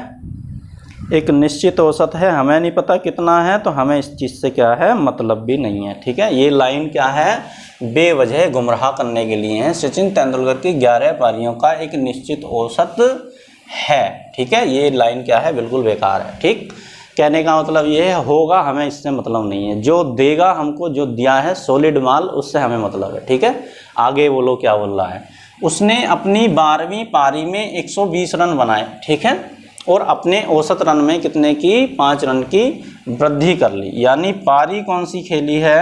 एक निश्चित औसत है, हमें नहीं पता कितना है, तो हमें इस चीज़ से क्या है मतलब भी नहीं है। ठीक है, ये लाइन क्या है, बेवजह गुमराह करने के लिए है। सचिन तेंदुलकर की 11 पारियों का एक निश्चित औसत है। ठीक है, ये लाइन क्या है, बिल्कुल बेकार है। ठीक, कहने का मतलब ये है, होगा हमें इससे मतलब नहीं है, जो देगा हमको, जो दिया है सॉलिड माल, उससे हमें मतलब है। ठीक है, आगे बोलो क्या बोल रहा है। उसने अपनी 12वीं पारी में 120 रन बनाए। ठीक है, और अपने औसत रन में कितने की, 5 रन की वृद्धि कर ली। यानी पारी कौन सी खेली है,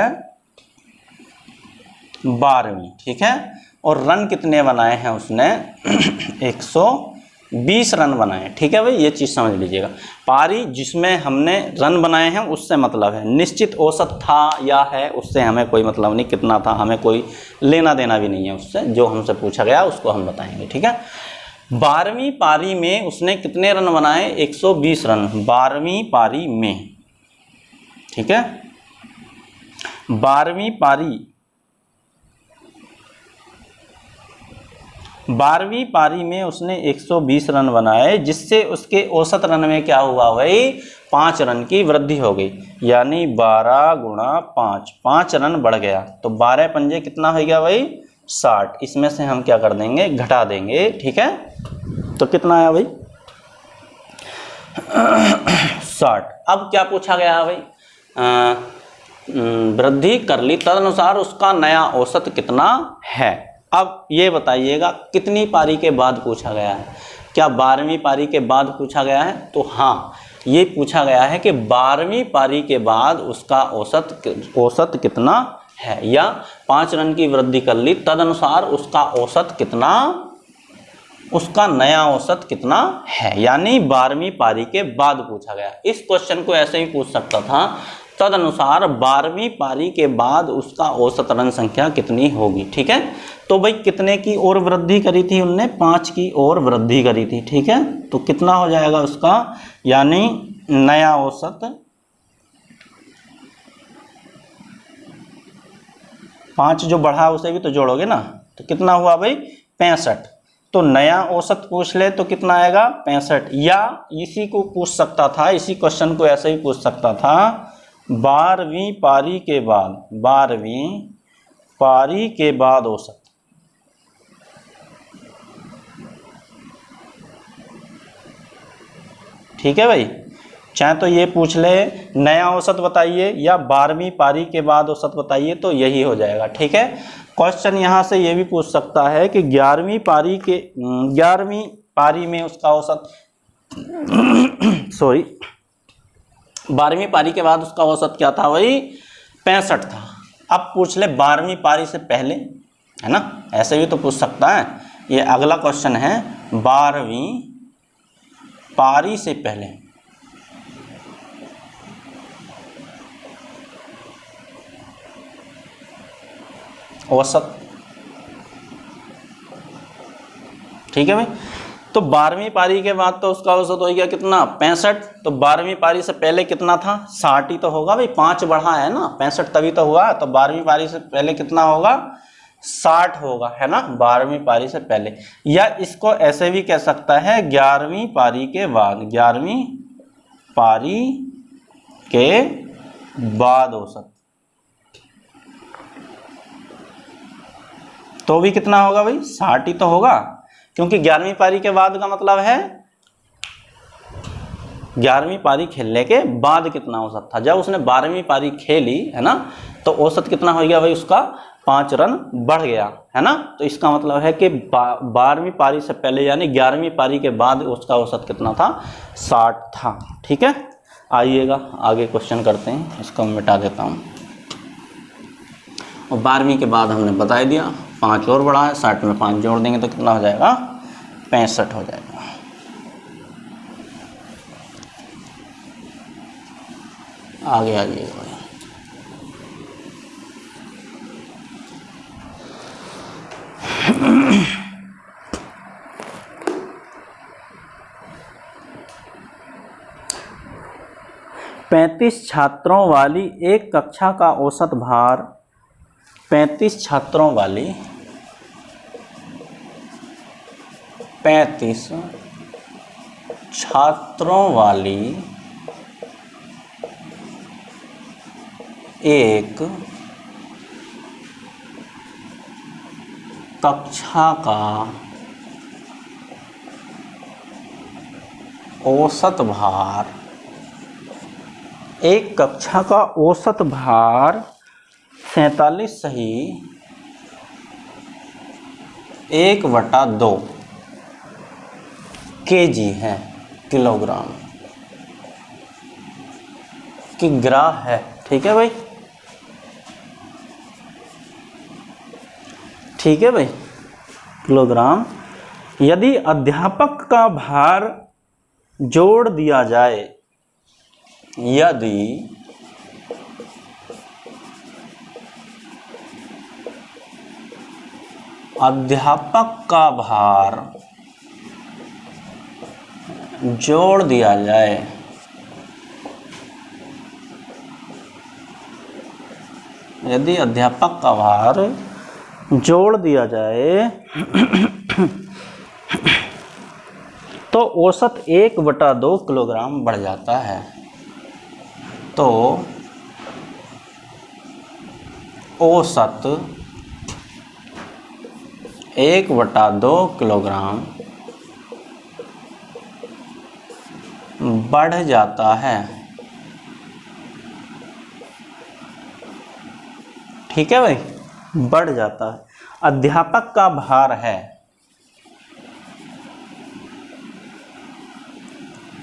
12वीं। ठीक है, और रन कितने बनाए हैं उसने 120 रन बनाए। ठीक है भाई, ये चीज़ समझ लीजिएगा। पारी जिसमें हमने रन बनाए हैं उससे मतलब है, निश्चित औसत था या है उससे हमें कोई मतलब नहीं, कितना था हमें कोई लेना देना भी नहीं है उससे, जो हमसे पूछा गया उसको हम बताएंगे। ठीक है, 12वीं पारी में उसने कितने रन बनाए, 120 रन 12वीं पारी में। ठीक है, 12वीं पारी में उसने 120 रन बनाए, जिससे उसके औसत रन में क्या हुआ भाई, 5 रन की वृद्धि हो गई। यानी 12 गुणा 5 रन बढ़ गया, तो 12 पंजे कितना हो गया भाई, 60। इसमें से हम क्या कर देंगे, घटा देंगे। ठीक है, तो कितना आया भाई 60। अब क्या पूछा गया भाई, वृद्धि कर ली, तदनुसार उसका नया औसत कितना है। अब ये बताइएगा कितनी पारी के बाद पूछा गया है, क्या 12वीं पारी के बाद पूछा गया है, तो हाँ ये पूछा गया है कि 12वीं पारी के बाद उसका औसत कितना है, या 5 रन की वृद्धि कर ली, तदनुसार उसका औसत कितना, उसका नया औसत कितना है। यानी 12वीं पारी के बाद पूछा गया। इस क्वेश्चन को ऐसे ही पूछ सकता था, तदनुसार 12वीं पारी के बाद उसका औसत रन संख्या कितनी होगी। ठीक है, तो भाई कितने की और वृद्धि करी थी उनने, 5 की और वृद्धि करी थी। ठीक है, तो कितना हो जाएगा उसका, यानी नया औसत 5 जो बढ़ा उसे भी तो जोड़ोगे ना, तो कितना हुआ भाई 65। तो नया औसत पूछ ले तो कितना आएगा 65। या इसी को पूछ सकता था, इसी क्वेश्चन को ऐसे ही पूछ सकता था, 12वीं पारी के बाद, 12वीं पारी के बाद औसत। ठीक है भाई, चाहे तो ये पूछ ले नया औसत बताइए या 12वीं पारी के बाद औसत बताइए, तो यही हो जाएगा। ठीक है, क्वेश्चन यहाँ से ये भी पूछ सकता है कि 11वीं पारी में उसका औसत 12वीं पारी के बाद उसका औसत क्या था भाई 65 था। अब पूछ ले 12वीं पारी से पहले, है ना, ऐसे भी तो पूछ सकता है। ये अगला क्वेश्चन है 12वीं पारी से पहले, औसत। ठीक है भाई, तो 12वीं पारी के बाद तो उसका औसत हो गया कितना 65, तो 12वीं पारी से पहले कितना था 60 ही तो होगा भाई, 5 बढ़ा है ना, 65 तभी तो हुआ, तो 12वीं पारी से पहले कितना होगा 60 होगा, है ना, 12वीं पारी से पहले। या इसको ऐसे भी कह सकता है 11वीं पारी के बाद, 11वीं पारी के बाद औसत, तो भी कितना होगा भाई 60 ही तो होगा, क्योंकि 11वीं पारी के बाद का मतलब है 11वीं पारी खेलने के बाद कितना औसत था। जब उसने 12वीं पारी खेली, है ना, तो औसत कितना हो गया भाई उसका 5 रन बढ़ गया, है ना। तो इसका मतलब है कि 12वीं पारी से पहले यानी 11वीं पारी के बाद उसका औसत कितना था 60 था। ठीक है, आइएगा आगे क्वेश्चन करते हैं, इसको मिटा देता हूँ। और 12वीं के बाद हमने बता ही दिया 5 और बढ़ा है, 60 में 5 जोड़ देंगे तो कितना हो जाएगा, 65 हो जाएगा। आगे आइएगा भाई। पैंतीस छात्रों वाली एक कक्षा का औसत भार, 35 छात्रों वाली 35 छात्रों वाली एक कक्षा का औसत भार, एक कक्षा का औसत भार 47 सही 1/2 kg है, किलोग्राम की ग्राह है। ठीक है भाई, ठीक है भाई, किलोग्राम। यदि अध्यापक का भार जोड़ दिया जाए, यदि अध्यापक का भार जोड़ दिया जाए, यदि अध्यापक का भार जोड़ दिया जाए तो औसत 1/2 किलोग्राम बढ़ जाता है। तो औसत 1/2 किलोग्राम बढ़ जाता है। ठीक है भाई, बढ़ जाता है। अध्यापक का भार है,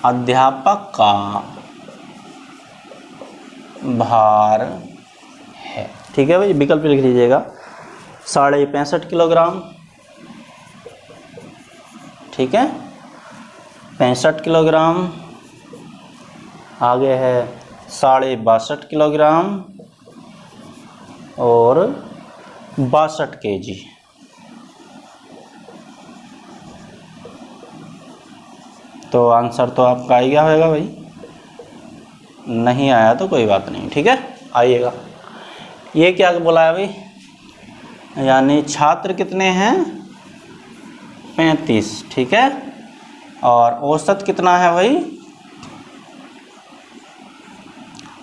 अध्यापक का भार है। ठीक है भाई, विकल्प लिख लीजिएगा 65.5 किलोग्राम। ठीक है, 65 किलोग्राम। आगे है 62.5 किलोग्राम और 62 kg। तो आंसर तो आपका आ गया होगा भाई, नहीं आया तो कोई बात नहीं। ठीक है, आइएगा। ये क्या बोला है भाई, यानी छात्र कितने हैं, 35। ठीक है, और औसत कितना है भाई,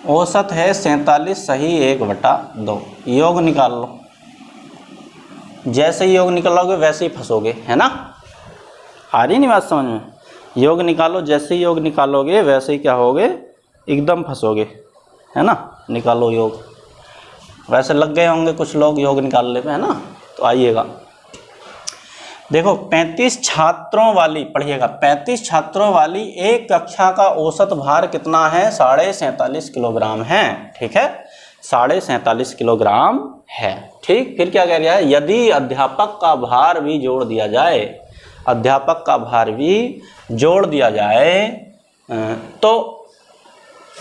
औसत है 47 सही 1/2। योग निकाल लो, जैसे योग निकालोगे वैसे ही फंसोगे, है ना। आ रही नहीं बात समझ में, योग निकालो, जैसे ही योग निकालोगे वैसे ही क्या होगे, एकदम फंसोगे, है ना। निकालो योग, वैसे लग गए होंगे कुछ लोग योग निकालने पे, है ना। तो आइएगा, देखो 35 छात्रों वाली, पढ़िएगा, 35 छात्रों वाली एक कक्षा का औसत भार कितना है, 47.5 किलोग्राम है। ठीक है, 47.5 किलोग्राम है। ठीक, फिर क्या कह रहा है, यदि अध्यापक का भार भी जोड़ दिया जाए, अध्यापक का भार भी जोड़ दिया जाए तो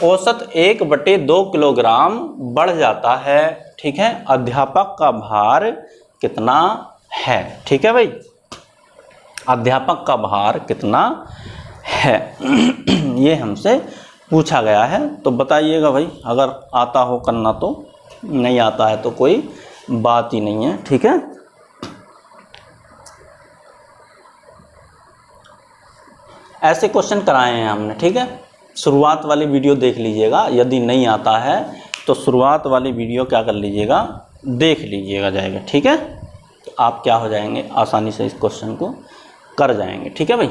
औसत 1/2 किलोग्राम बढ़ जाता है। ठीक है, अध्यापक का भार कितना है। ठीक है भाई, अध्यापक का भार कितना है ये हमसे पूछा गया है। तो बताइएगा भाई, अगर आता हो करना तो, नहीं आता है तो कोई बात ही नहीं है। ठीक है, ऐसे क्वेश्चन कराए हैं हमने। ठीक है, शुरुआत वाली वीडियो देख लीजिएगा, यदि नहीं आता है तो शुरुआत वाली वीडियो क्या कर लीजिएगा, देख लीजिएगा जाएगा। ठीक है, तो आप क्या हो जाएंगे, आसानी से इस क्वेश्चन को कर जाएंगे। ठीक है भाई,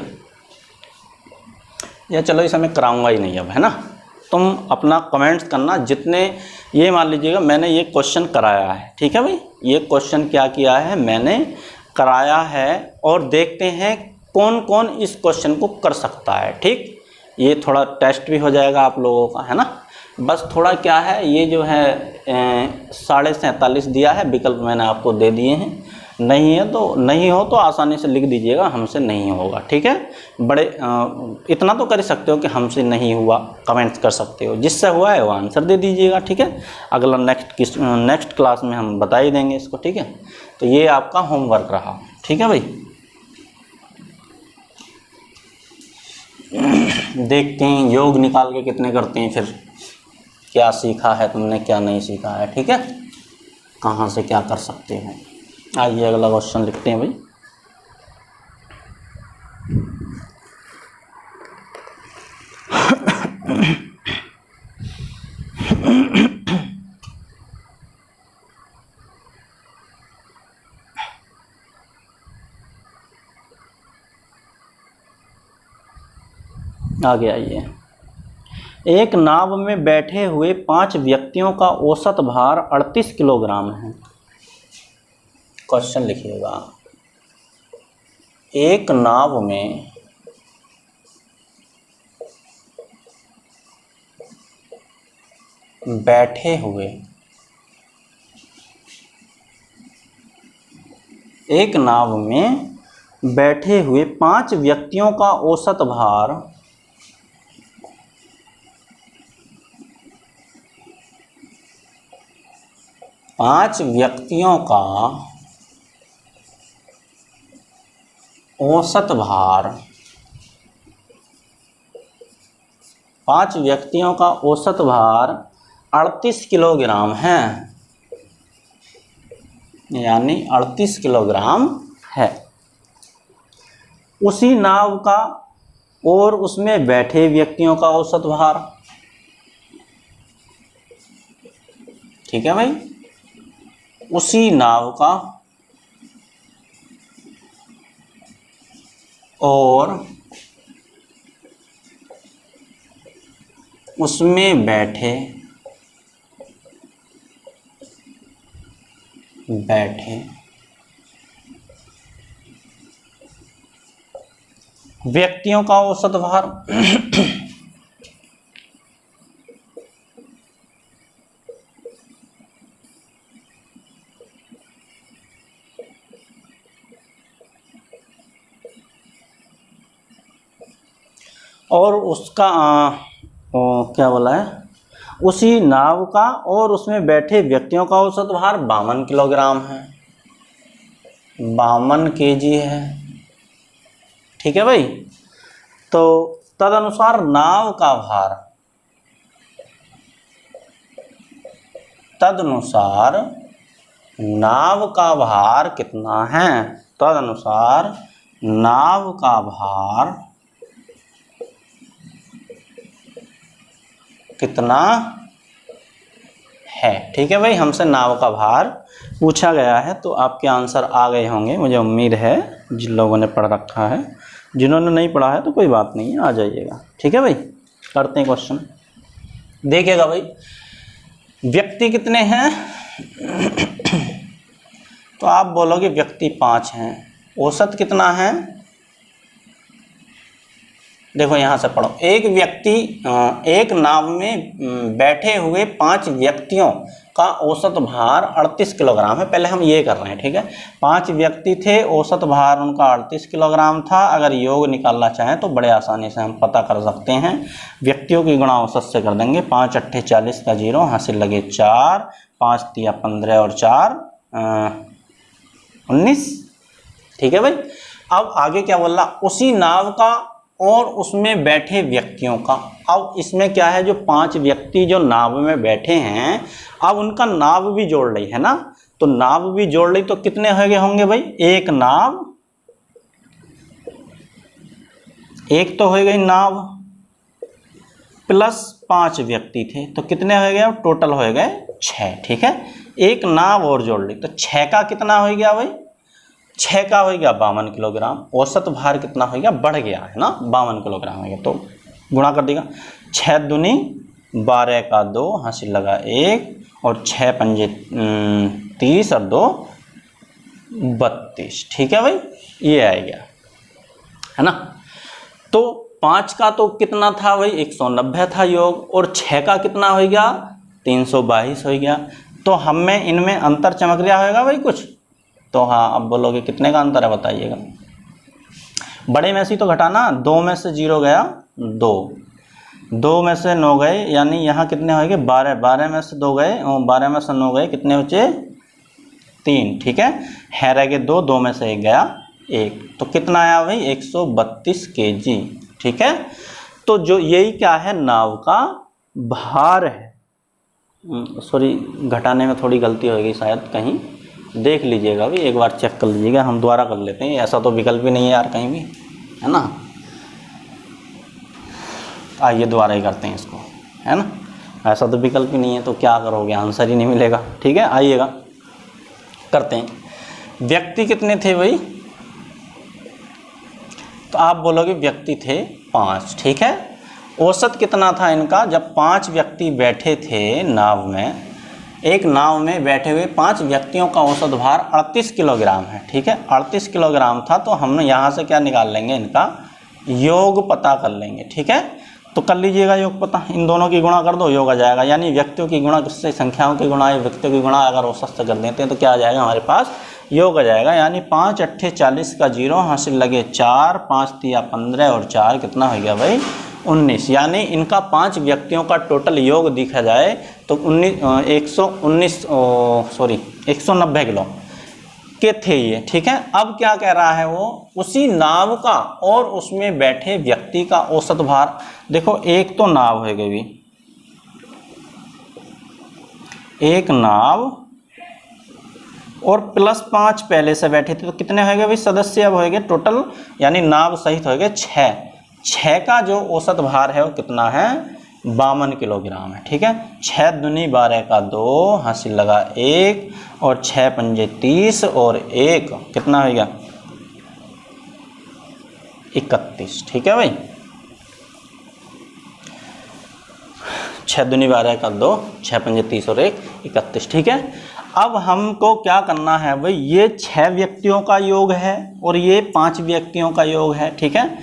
या चलो इसे मैं कराऊंगा ही नहीं अब, है ना। तुम अपना कमेंट्स करना जितने, ये मान लीजिएगा मैंने ये क्वेश्चन कराया है। ठीक है भाई, ये क्वेश्चन क्या किया है, मैंने कराया है, और देखते हैं कौन कौन इस क्वेश्चन को कर सकता है। ठीक, ये थोड़ा टेस्ट भी हो जाएगा आप लोगों का, है ना। बस थोड़ा क्या है, ये जो है 47.5 दिया है, विकल्प मैंने आपको दे दिए हैं। नहीं है तो नहीं हो तो आसानी से लिख दीजिएगा हमसे नहीं होगा, ठीक है। बड़े इतना तो कर सकते हो कि हमसे नहीं हुआ, कमेंट्स कर सकते हो, जिससे हुआ है वो आंसर दे दीजिएगा, ठीक है। अगला नेक्स्ट क्लास में हम बता ही देंगे इसको, ठीक है। तो ये आपका होमवर्क रहा, ठीक है भाई। देखते हैं योग निकाल के कितने करते हैं, फिर क्या सीखा है तुमने, क्या नहीं सीखा है, ठीक है, कहाँ से क्या कर सकते हैं। आइए अगला क्वेश्चन लिखते हैं भाई। आगे आइए। एक नाव में बैठे हुए 5 व्यक्तियों का औसत भार 38 किलोग्राम है। क्वेश्चन लिखिएगा। एक नाव में बैठे हुए 5 व्यक्तियों का औसत भार 5 व्यक्तियों का औसत भार 38 किलोग्राम है, यानी 38 किलोग्राम है। उसी नाव का और उसमें बैठे व्यक्तियों का औसत भार, ठीक है भाई, उसी नाव का और उसमें बैठे व्यक्तियों का औसत भार। और उसका क्या बोला है, उसी नाव का और उसमें बैठे व्यक्तियों का औसत भार 52 किलोग्राम है, 52 kg है, ठीक है भाई। तो तदनुसार नाव का भार कितना है, तदनुसार नाव का भार कितना है, ठीक है भाई। हमसे नाव का भार पूछा गया है, तो आपके आंसर आ गए होंगे, मुझे उम्मीद है, जिन लोगों ने पढ़ रखा है। जिन्होंने नहीं पढ़ा है तो कोई बात नहीं है, आ जाइएगा, ठीक है भाई। करते हैं क्वेश्चन, देखिएगा भाई। व्यक्ति कितने हैं तो आप बोलोगे व्यक्ति 5 हैं। औसत कितना है, देखो यहाँ से पढ़ो। एक नाव में बैठे हुए 5 व्यक्तियों का औसत भार 38 किलोग्राम है। पहले हम ये कर रहे हैं, ठीक है। 5 व्यक्ति थे, औसत भार उनका 38 किलोग्राम था। अगर योग निकालना चाहें तो बड़े आसानी से हम पता कर सकते हैं। व्यक्तियों की गुणा औसत से कर देंगे। 5 8 40 का 0, हासिल लगे 4, 5 3 15 और 4 19, ठीक है भाई। अब आगे क्या बोल रहा, उसी नाव का और उसमें बैठे व्यक्तियों का। अब इसमें क्या है, जो 5 व्यक्ति जो नाव में बैठे हैं, अब उनका नाव भी जोड़ ली है ना, तो नाव भी जोड़ ली तो कितने होंगे भाई, एक नाव, एक तो हो गई नाव प्लस 5 व्यक्ति थे, तो कितने हो गए, टोटल हो गए 6, ठीक है। एक नाव और जोड़ ली तो 6 का कितना हो गया भाई, 6 का हो गया 52 किलोग्राम। औसत भार कितना हो गया, बढ़ गया है ना, 52 किलोग्राम हो गया, तो गुणा कर देगा। 6 दूनी 12 का 2, हासिल लगा 1, और 6 पंजे 30 और 2 32, ठीक है भाई, ये आ गया है ना। तो 5 का तो कितना था भाई 190 था योग, और 6 का कितना हो गया 322 हो गया। तो हमें इनमें अंतर चमक रहा होगा भाई कुछ। तो हाँ, अब बोलोगे कितने का अंतर है बताइएगा। बड़े में से तो घटाना, 2 में से 0 गया 2 में से 9 गए, यानी यहाँ कितने हो गए 12, 12 में से 2 गए और 12 में से 9 गए, कितने बचे 3। ठीक है रह गए 2 में से 1 गया 1, तो कितना आया भाई 132 kg। ठीक है, तो जो यही क्या है नाव का भार है। सॉरी, घटाने में थोड़ी गलती हो गई शायद, कहीं देख लीजिएगा भी, एक बार चेक कर लीजिएगा, हम दोबारा कर लेते हैं, ऐसा तो विकल्प भी नहीं है यार कहीं भी, है ना। आइए दोबारा ही करते हैं इसको, है ना, ऐसा तो विकल्प ही नहीं है, तो क्या करोगे, आंसर ही नहीं मिलेगा। ठीक है, आइएगा करते हैं। व्यक्ति कितने थे भाई, तो आप बोलोगे व्यक्ति थे 5। ठीक है, औसत कितना था इनका, जब 5 व्यक्ति बैठे थे नाव में, एक नाव में बैठे हुए 5 व्यक्तियों का औसत भार 38 किलोग्राम है। ठीक है, 38 किलोग्राम था, तो हम यहाँ से क्या निकाल लेंगे, इनका योग पता कर लेंगे। ठीक है, तो कर लीजिएगा योग पता, इन दोनों की गुणा कर दो, योग आ जाएगा, यानी व्यक्तियों की गुणा किससे, संख्याओं की गुणा या व्यक्तियों की गुणा अगर औसत से कर देते हैं तो क्या आ जाएगा हमारे पास, योग आ जाएगा। यानी 5 अट्ठे 40 का 0 हासिल लगे 4, 5 तिया 15 और 4 कितना हो गया भाई 19। यानी इनका 5 व्यक्तियों का टोटल योग देखा जाए तो 190 किलो के थे ये। ठीक है, अब क्या कह रहा है वो, उसी नाव का और उसमें बैठे व्यक्ति का औसत भार। देखो एक तो नाव है गई, एक नाव और प्लस 5 पहले से बैठे थे, तो कितने हो गए भाई सदस्य, अब हो गए टोटल, यानी नाव सहित हो गए 6 का जो औसत भार है वो कितना है 52 किलोग्राम है। ठीक है, 6 दूनी 12 का 2 हासिल लगा 1 और 6 पंजे 30 और 1 कितना हो गया 31। ठीक है भाई, 6 दूनी 12 का 2, 6 पंजे 30 और 1 31। ठीक है, अब हमको क्या करना है भाई, ये 6 व्यक्तियों का योग है और ये 5 व्यक्तियों का योग है। ठीक है,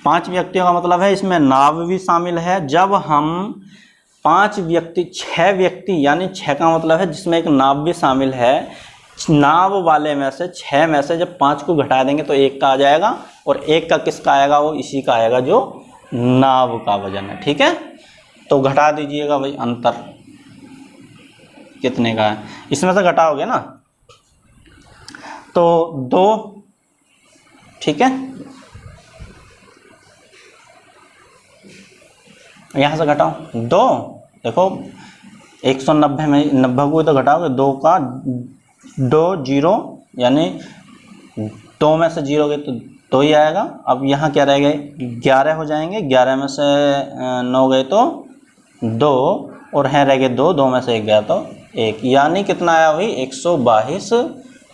5 व्यक्तियों का मतलब है इसमें नाव भी शामिल है। जब हम 5 व्यक्ति 6 व्यक्ति यानी 6 का मतलब है जिसमें एक नाव भी शामिल है, नाव वाले में से 6 में से जब 5 को घटा देंगे तो 1 का आ जाएगा, और 1 का किसका आएगा, वो इसी का आएगा जो नाव का वजन है। ठीक है, तो घटा दीजिएगा भाई, अंतर कितने का है, इसमें से घटाओगे ना तो 2। ठीक है, यहाँ से घटाओ 2, देखो 190 में 90 को तो घटाओगे, 2 का 2 0, यानी 2 में से 0 गए तो 2 ही आएगा। अब यहाँ क्या रह गए 11 हो जाएंगे, 11 में से 9 गए तो 2 और हैं रह गए 2 में से 1 गया तो 1, यानी कितना आया भाई 122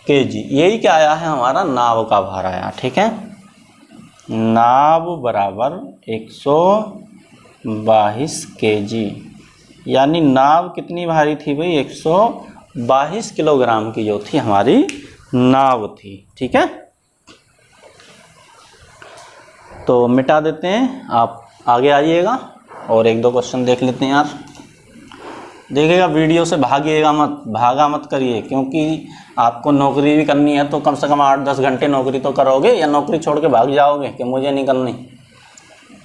kg। यही क्या आया है हमारा नाव का भार आया। ठीक है, नाव बराबर 122 kg, यानी नाव कितनी भारी थी भाई 122 किलोग्राम की जो थी हमारी नाव थी। ठीक है, तो मिटा देते हैं, आप आगे आइएगा और 1-2 क्वेश्चन देख लेते हैं यार। देखिएगा वीडियो से भागिएगा मत, भागा मत करिए, क्योंकि आपको नौकरी भी करनी है तो कम से कम 8-10 घंटे नौकरी तो करोगे, या नौकरी छोड़ के भाग जाओगे कि मुझे नहीं करनी।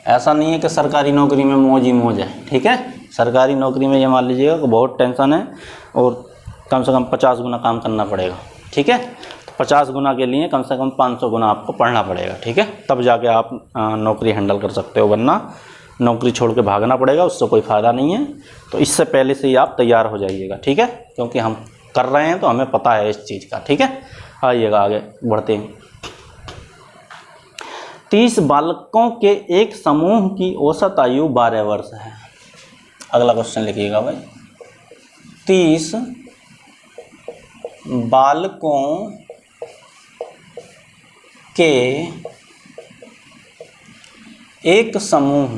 ऐसा नहीं है कि सरकारी नौकरी में मौज ही मौज है। ठीक है, सरकारी नौकरी में ये मान लीजिएगा कि बहुत टेंशन है और कम से कम 50 गुना काम करना पड़ेगा। ठीक है, तो 50 गुना के लिए कम से कम 500 गुना आपको पढ़ना पड़ेगा। ठीक है, तब जाके आप नौकरी हैंडल कर सकते हो, वरना नौकरी छोड़ के भागना पड़ेगा, उससे कोई फ़ायदा नहीं है। तो इससे पहले से ही आप तैयार हो जाइएगा। ठीक है, क्योंकि हम कर रहे हैं तो हमें पता है इस चीज़ का। ठीक है, आइएगा आगे बढ़ते हैं। 30 बालकों के एक समूह की औसत आयु 12 वर्ष है। अगला क्वेश्चन लिखिएगा भाई, 30 बालकों के एक समूह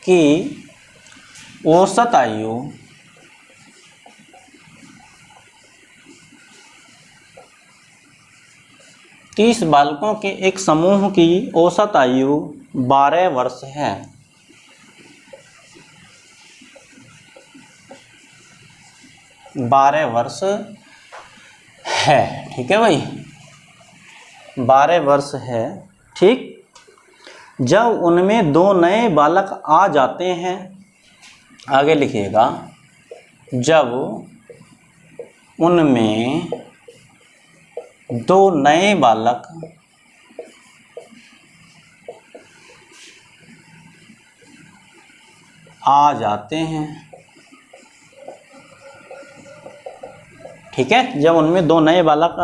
की औसत आयु 30 बालकों के एक समूह की औसत आयु 12 वर्ष है। बारह वर्ष है, ठीक है भाई, 12 वर्ष है, ठीक। जब उनमें 2 नए बालक आ जाते हैं, आगे लिखिएगा, जब उनमें 2 नए बालक आ जाते हैं, ठीक है, जब उनमें 2 नए बालक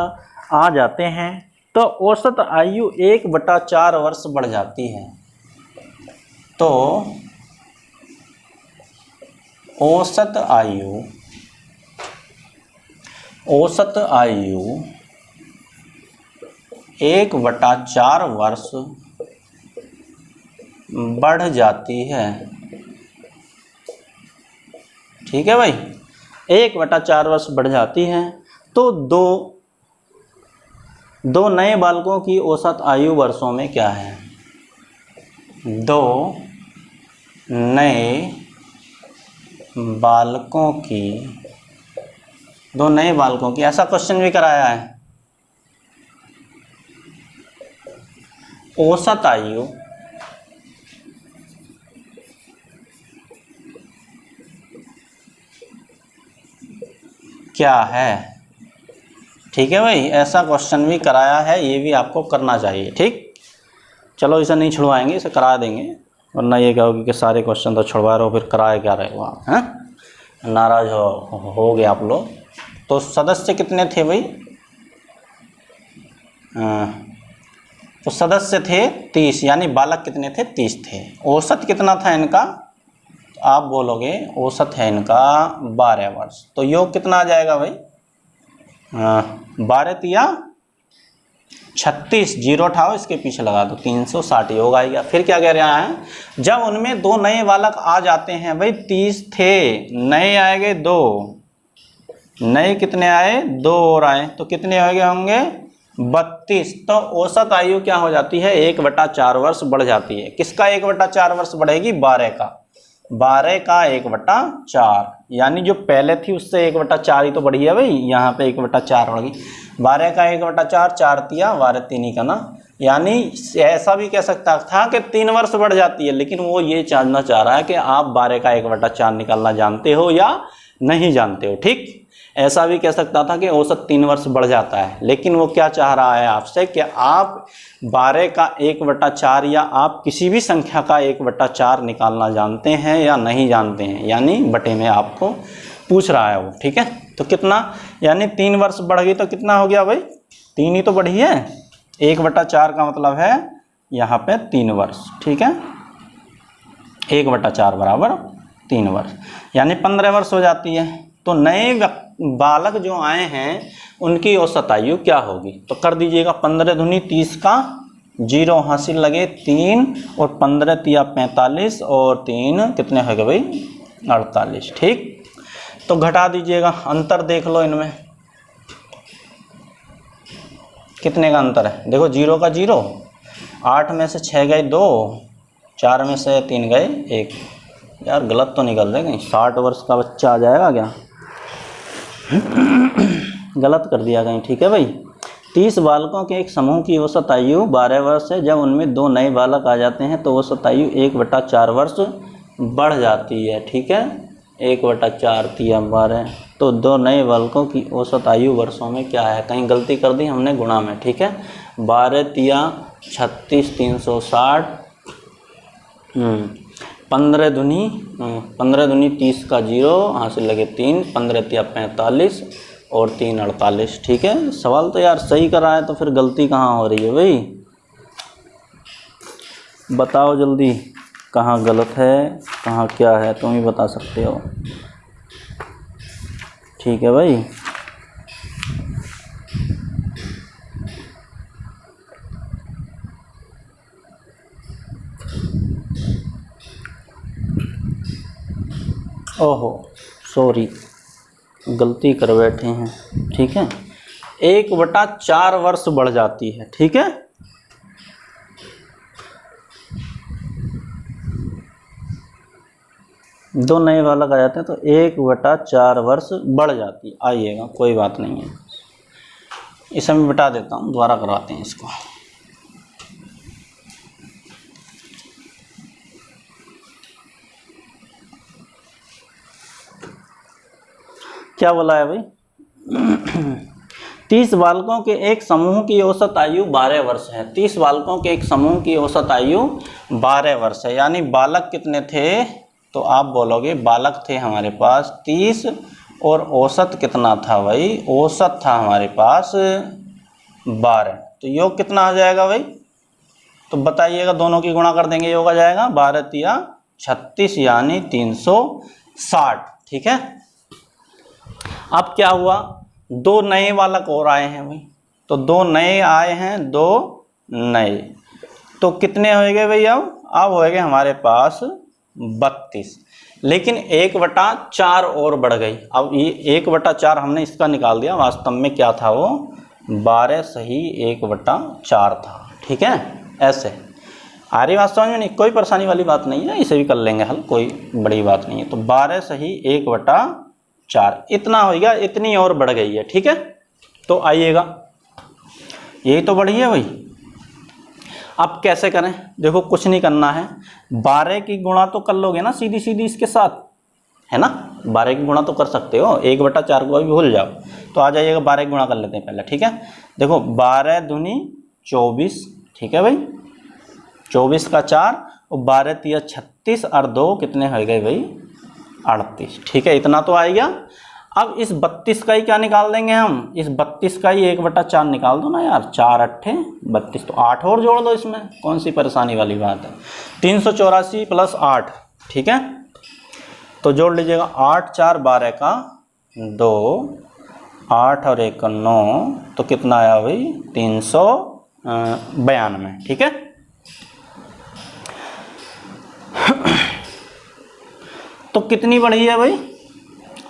आ जाते हैं तो औसत आयु 1/4 वर्ष बढ़ जाती है। तो औसत आयु 1/4 वर्ष बढ़ जाती है, ठीक है भाई, 1/4 वर्ष बढ़ जाती है। तो दो नए बालकों की औसत आयु वर्षों में क्या है? 2 नए बालकों की ऐसा क्वेश्चन भी कराया है। औसत आयु क्या है, ठीक है भाई, ऐसा क्वेश्चन भी कराया है, ये भी आपको करना चाहिए, ठीक। चलो इसे नहीं छुड़वाएंगे, इसे करा देंगे, वरना ये कहोगे कि सारे क्वेश्चन तो छुड़वा रहे हो, फिर कराए क्या रहे हो आप, हैं, नाराज हो गए आप लोग। तो सदस्य कितने थे भाई? तो सदस्य थे 30, यानी बालक कितने थे? 30 थे। औसत कितना था इनका? आप बोलोगे औसत है इनका 12 वर्ष, तो योग कितना आ जाएगा भाई? 12 तिया 36, जीरो उठाओ, इसके पीछे लगा दो, 360 योग आएगा। फिर क्या कह रहा है? जब उनमें 2 नए बालक आ जाते हैं, भाई 30 थे, नए आएंगे 2, नए कितने आए? 2 और आए, तो कितने हो गए होंगे? 32। तो औसत आयु क्या हो जाती है? 1/4 वर्ष बढ़ जाती है। किसका 1/4 वर्ष बढ़ेगी? 12 का 1/4, यानी जो पहले थी उससे 1/4 ही तो बढ़ी है भाई, यहाँ पे 1/4 बढ़ गई। 12 का 1/4, 4 तिया 12, 3 ही का ना, यानी ऐसा भी कह सकता था कि 3 वर्ष बढ़ जाती है, लेकिन वो ये जानना चाह रहा है कि आप 12 का 1/4 निकालना जानते हो या नहीं जानते हो, ठीक। ऐसा भी कह सकता था कि औसत 3 वर्ष बढ़ जाता है, लेकिन वो क्या चाह रहा है आपसे कि आप 12 का 1/4 या आप किसी भी संख्या का 1/4 निकालना जानते हैं या नहीं जानते हैं, यानी बटे में आपको पूछ रहा है वो, ठीक है। तो कितना, यानी 3 वर्ष बढ़ गई तो कितना हो गया भाई? 3 ही तो बढ़ी है, 1/4 का मतलब है यहाँ पे 3 वर्ष, ठीक है, 1/4 बराबर 3 वर्ष, यानी 15 वर्ष हो जाती है। तो नए बालक जो आए हैं उनकी औसत आयु क्या होगी? तो कर दीजिएगा, 15 दूनी 30 का, जीरो हासिल लगे 3, और 15 तिया 45, और 3 कितने हो गए भाई? 48, ठीक। तो घटा दीजिएगा, अंतर देख लो इनमें कितने का अंतर है। देखो, 0 का 0, 8 में से 6 गए 2, 4 में से 3 गए 1। यार गलत तो निकल रहे कहीं, 60 वर्ष का बच्चा आ जाएगा क्या? गलत कर दिया कहीं, ठीक है भाई। 30 बालकों के एक समूह की औसत आयु 12 वर्ष है। जब उनमें 2 नए बालक आ जाते हैं तो औसत आयु 1/4 वर्ष बढ़ जाती है, ठीक है, 1/4 तिया 12। तो 2 नए बालकों की औसत आयु वर्षों में क्या है? कहीं गलती कर दी हमने गुणा में, ठीक है, 12 तिया 36, 360, 15 दूनी 30 का 0 हासिल लगे 3, 15 तिया 45, और 3 48, ठीक है। सवाल तो यार सही करा है, तो फिर गलती कहाँ हो रही है भाई? बताओ जल्दी, कहाँ गलत है, कहाँ क्या है, तुम ही बता सकते हो, ठीक है भाई। ओहो सॉरी, गलती कर बैठे हैं, ठीक है। 1/4 वर्ष बढ़ जाती है, ठीक है। दो नए बालक आ जाते हैं तो 1/4 वर्ष बढ़ जाती है। आइएगा, कोई बात नहीं है, इसे मैं बिठा देता हूँ, दोबारा करवाते हैं इसको। क्या बोला है भाई? 30 बालकों के एक समूह की औसत आयु 12 वर्ष है। 30 बालकों के एक समूह की औसत आयु 12 वर्ष है, यानी बालक कितने थे? तो आप बोलोगे बालक थे हमारे पास 30 और औसत कितना था भाई? औसत था हमारे पास 12। तो योग कितना आ जाएगा भाई? तो बताइएगा, दोनों की गुणा कर देंगे, योग आ जाएगा 12 तिया 36 यानी 360, ठीक है। अब क्या हुआ? दो नए बालक और आए हैं भाई, तो दो नए आए हैं, दो नए, तो कितने हो गए भाई? अब हो गए हमारे पास 32, लेकिन 1/4 और बढ़ गई। अब ये 1/4 हमने इसका निकाल दिया, वास्तव में क्या था वो? 12 सही 1/4 था, ठीक है। ऐसे आ रही बात समझ में? नहीं, कोई परेशानी वाली बात नहीं है, इसे भी कर लेंगे हल, कोई बड़ी बात नहीं है। तो 12 सही 1/4 इतना हो गया, इतनी और बढ़ गई है, ठीक है। तो आइएगा, यही तो बढ़ी है भाई। अब कैसे करें? देखो, कुछ नहीं करना है, 12 की गुणा तो कर लोगे ना सीधी सीधी इसके साथ, है ना। 12 की गुणा तो कर सकते हो, 1/4 को भी भूल जाओ। तो आ जाइएगा, 12 की गुणा कर लेते हैं पहले, ठीक है। देखो, 12 दूनी 24, ठीक है भाई, 24 का 4 और 12 तिया 36 और 2 कितने हो गए भाई? 38, ठीक है। इतना तो आएगा। अब इस 32 का ही क्या निकाल देंगे हम? इस 32 का ही 1/4 निकाल दो ना यार, 4 8 32, तो 8 और जोड़ दो, इसमें कौन सी परेशानी वाली बात है। 384 + 8, ठीक है। तो जोड़ लीजिएगा, 8 4 12 का 2, 8 और 1 का 9, तो कितना आया भाई? 392, ठीक है। तो कितनी बढ़ी है भाई?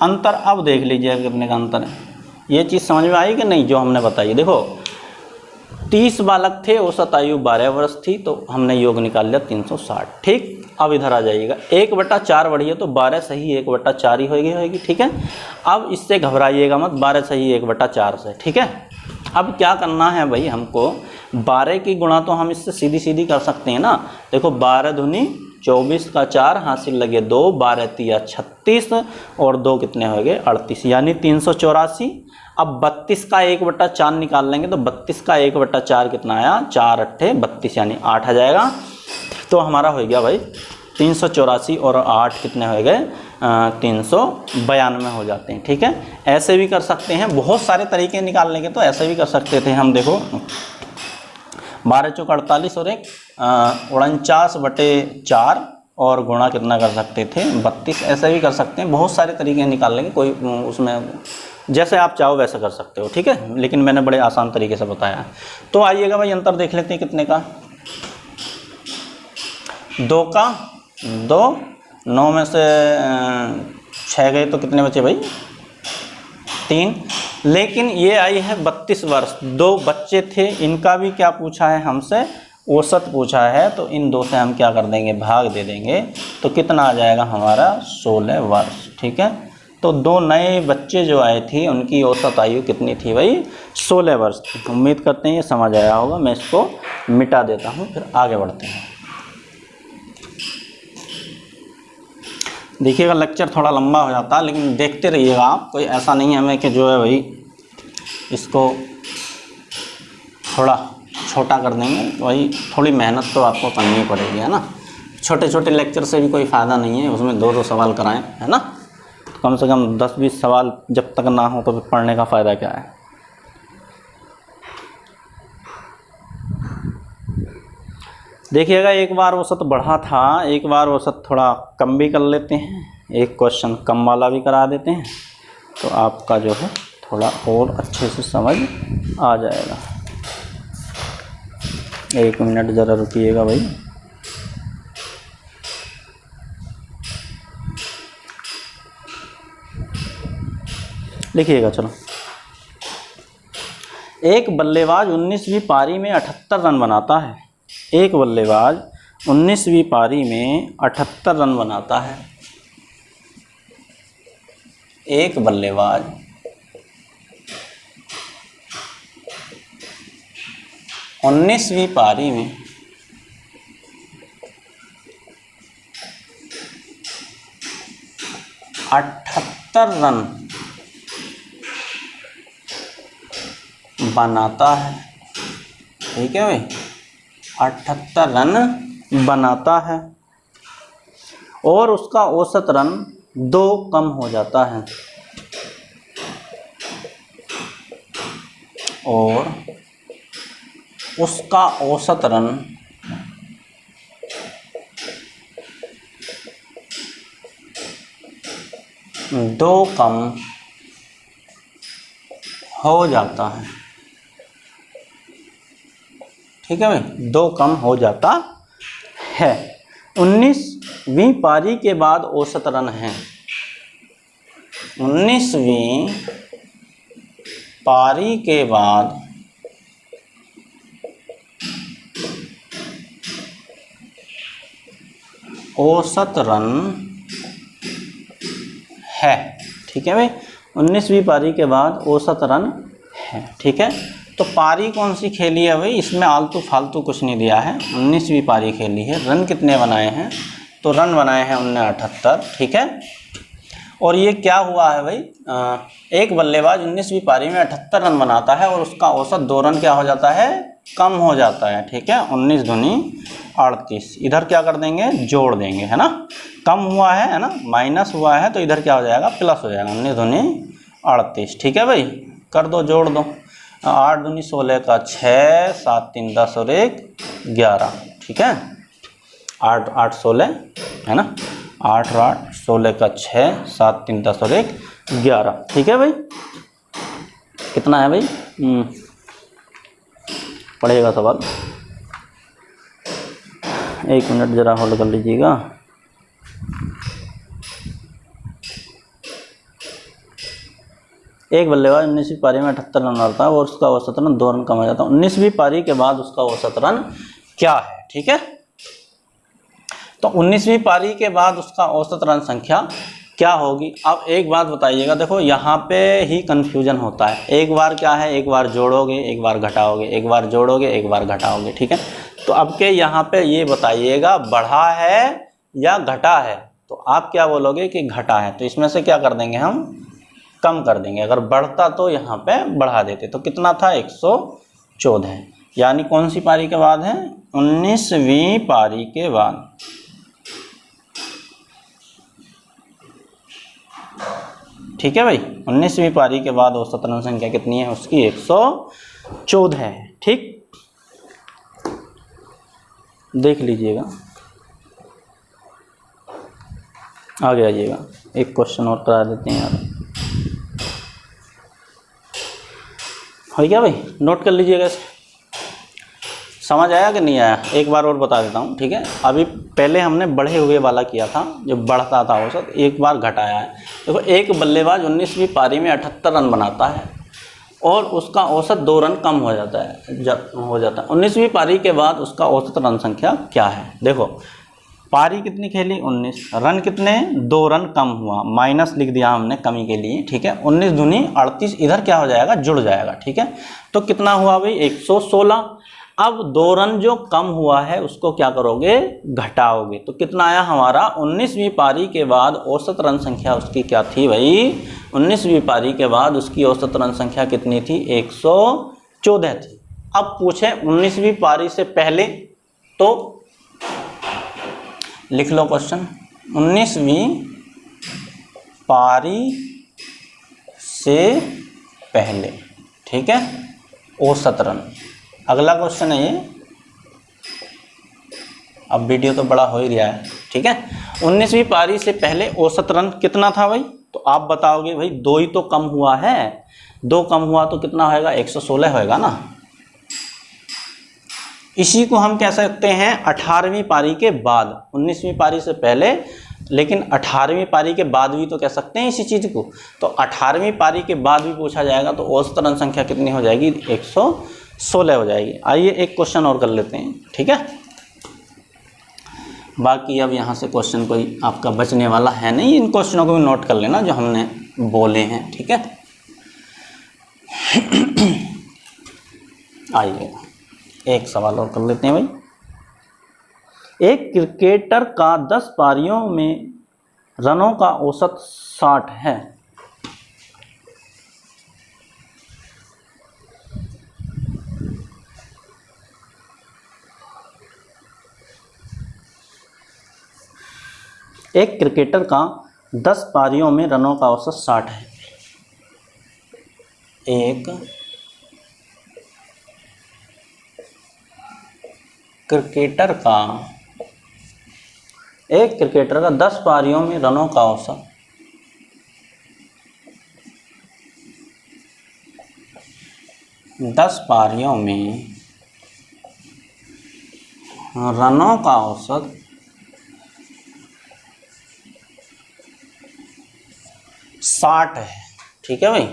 अंतर अब देख लीजिए कितने का अंतर है। ये चीज़ समझ में आई कि नहीं जो हमने बताई? देखो, 30 बालक थे, औसत आयु 12 वर्ष थी, तो हमने योग निकाल लिया 360, ठीक। अब इधर आ जाइएगा, 1/4 बढ़ी है तो 12 सही 1/4 ही होगी, ठीक है। अब इससे घबराइएगा मत, 12 सही 1/4 से, ठीक है। अब क्या करना है भाई हमको? 12 की गुणा तो हम इससे सीधी सीधी कर सकते हैं ना। देखो, 12 दूनी 24 का 4 हासिल लगे 2, 12 तिया 36 और 2 कितने हो गए? 38 यानी 384। अब 32 का 1/4 निकाल लेंगे तो 32 का 1/4 कितना आया? 4 8 32 यानी 8 आ जाएगा। तो हमारा हो गया भाई 384 और 8 कितने हो गए? 392 हो जाते हैं, ठीक है। ऐसे भी कर सकते हैं, बहुत सारे तरीके निकालने के, तो ऐसे भी कर सकते थे हम। देखो, 12 चौक 48 और 1 49/4 और गुणा कितना कर सकते थे? 32। ऐसे भी कर सकते हैं, बहुत सारे तरीके निकाल लेंगे, कोई उसमें जैसे आप चाहो वैसे कर सकते हो, ठीक है। लेकिन मैंने बड़े आसान तरीके से बताया है। तो आइएगा भाई, अंतर देख लेते हैं कितने का। 2 का 2, 9 में से 6 गए तो कितने बचे भाई? 3। लेकिन ये आई है 32 वर्ष, 2 बच्चे थे, इनका भी क्या पूछा है हमसे? औसत पूछा है। तो इन 2 से हम क्या कर देंगे? भाग दे देंगे, तो कितना आ जाएगा हमारा? 16 वर्ष, ठीक है। तो 2 नए बच्चे जो आए थे उनकी औसत आयु कितनी थी भाई? 16 वर्ष थी। उम्मीद करते हैं ये समझ आया होगा। मैं इसको मिटा देता हूँ, फिर आगे बढ़ते हैं। देखिएगा, लेक्चर थोड़ा लंबा हो जाता है, लेकिन देखते रहिएगा आप। कोई ऐसा नहीं है हमें कि जो है भाई इसको थोड़ा छोटा कर देंगे, भाई थोड़ी मेहनत तो आपको करनी पड़ेगी, है ना। छोटे छोटे लेक्चर से भी कोई फ़ायदा नहीं है, उसमें 2-2 सवाल कराएं, है ना। कम से कम 10-20 सवाल जब तक ना हो तो फिर पढ़ने का फ़ायदा क्या है। देखिएगा, एक बार औसत बढ़ा था, एक बार औसत थोड़ा कम भी कर लेते हैं, एक क्वेश्चन कम वाला भी करा देते हैं, तो आपका जो है थोड़ा और अच्छे से समझ आ जाएगा। 1 मिनट ज़रा रुकिएगा भाई। लिखिएगा, चलो। एक बल्लेबाज 19वीं पारी में 78 रन बनाता है। एक बल्लेबाज 19वीं पारी में 78 रन बनाता है। एक बल्लेबाज 19वीं पारी में 78 रन बनाता है। ठीक है भाई, 78 रन बनाता है और उसका औसत रन 2 कम हो जाता है। और उसका औसत रन 2 कम हो जाता है। ठीक है भाई, 2 कम हो जाता है। 19वीं पारी के बाद औसत रन है। 19वीं पारी के बाद औसत रन है। ठीक है भाई, 19वीं पारी के बाद औसत रन है। ठीक है, तो पारी कौन सी खेली है भाई, इसमें आलतू फालतू कुछ नहीं दिया है। 19वीं पारी खेली है। रन कितने बनाए हैं, तो रन बनाए हैं उनने 78। ठीक है, और ये क्या हुआ है भाई, एक बल्लेबाज 19वीं पारी में 78 रन बनाता है और उसका औसत 2 रन क्या हो जाता है, कम हो जाता है। ठीक है, 19 दूनी 38। इधर क्या कर देंगे, जोड़ देंगे, है ना। कम हुआ है ना, माइनस हुआ है, तो इधर क्या हो जाएगा, प्लस हो जाएगा। 19 दूनी 38। ठीक है भाई, कर दो, जोड़ दो। 8 दूनी 16 का 6, 7 3 10 और 1 11। ठीक है, 8 8 16 है ना, 8 और 8 16 का 6, 7 3 10 और 1 11। ठीक है भाई, कितना है भाई, पढ़ेगा सवाल। 1 मिनट जरा होल्ड कर लीजिएगा। एक बल्लेबाज 19वीं पारी में 78 रन मारता है और उसका औसत रन 2 रन कम हो जाता है। 19वीं पारी के बाद उसका औसत रन क्या है। ठीक है, तो 19वीं पारी के बाद उसका औसत रन संख्या क्या होगी। अब एक बात बताइएगा, देखो यहाँ पे ही कंफ्यूजन होता है। एक बार क्या है, एक बार जोड़ोगे, एक बार घटाओगे, एक बार जोड़ोगे, एक बार घटाओगे। ठीक है, तो अब के यहाँ पे ये बताइएगा बढ़ा है या घटा है, तो आप क्या बोलोगे कि घटा है, तो इसमें से क्या कर देंगे, हम कम कर देंगे। अगर बढ़ता तो यहाँ पे बढ़ा देते। तो कितना था, 114, यानी कौन सी पारी के बाद है, 19वीं पारी के बाद। ठीक है भाई, 19वीं पारी के बाद औसत रन संख्या कितनी है उसकी, 114 है। ठीक, देख लीजिएगा, आगे आइएगा। एक क्वेश्चन और करा देते हैं यार, हो गया भाई, नोट कर लीजिएगा। समझ आया कि नहीं आया, एक बार और बता देता हूँ। ठीक है, अभी पहले हमने बढ़े हुए वाला किया था, जो बढ़ता था औसत, एक बार घटाया है। देखो, एक बल्लेबाज 19वीं पारी में 78 रन बनाता है और उसका औसत 2 रन कम हो जाता है 19वीं पारी के बाद उसका औसत रन संख्या क्या है। देखो, पारी कितनी खेली, 19, रन कितने, 2 रन कम हुआ, माइनस लिख दिया हमने कमी के लिए। ठीक है, 19 दूनी 38, इधर क्या हो जाएगा, जुड़ जाएगा। ठीक है, तो कितना हुआ भाई, 116। अब 2 रन जो कम हुआ है उसको क्या करोगे, घटाओगे, तो कितना आया हमारा, 19वीं पारी के बाद औसत रन संख्या उसकी क्या थी भाई, 19वीं पारी के बाद उसकी औसत रन संख्या कितनी थी, 114 थी। अब पूछे 19वीं पारी से पहले, तो लिख लो क्वेश्चन, 19वीं पारी से पहले। ठीक है, औसत रन। अगला क्वेश्चन है ये, अब वीडियो तो बड़ा हो ही रहा है। ठीक है, 19वीं पारी से पहले औसत रन कितना था भाई, तो आप बताओगे भाई 2 ही तो कम हुआ है, 2 कम हुआ तो कितना होएगा, 116 होएगा ना। इसी को हम कह सकते हैं 18वीं पारी के बाद। 19वीं पारी से पहले लेकिन 18वीं पारी के बाद भी तो कह सकते हैं इसी चीज़ को। तो 18वीं पारी के बाद भी पूछा जाएगा तो औसत रन संख्या कितनी हो जाएगी, 116 हो जाएगी। आइए एक क्वेश्चन और कर लेते हैं, ठीक है। बाकी अब यहाँ से क्वेश्चन कोई आपका बचने वाला है नहीं, इन क्वेश्चनों को भी नोट कर लेना जो हमने बोले हैं, ठीक है। आइए एक सवाल और कर लेते हैं भाई। एक क्रिकेटर का 10 पारियों में रनों का औसत 60 है। एक क्रिकेटर का 10 पारियों में रनों का औसत 60 है। एक क्रिकेटर का 10 पारियों में रनों का औसत 10 पारियों में रनों का औसत 60 है, ठीक है भाई।